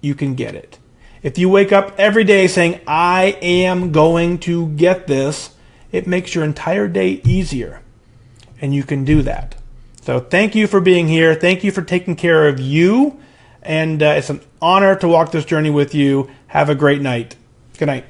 you can get it. If you wake up every day saying, I am going to get this, it makes your entire day easier. And you can do that. So thank you for being here. Thank you for taking care of you. And it's an honor to walk this journey with you. Have a great night. Good night.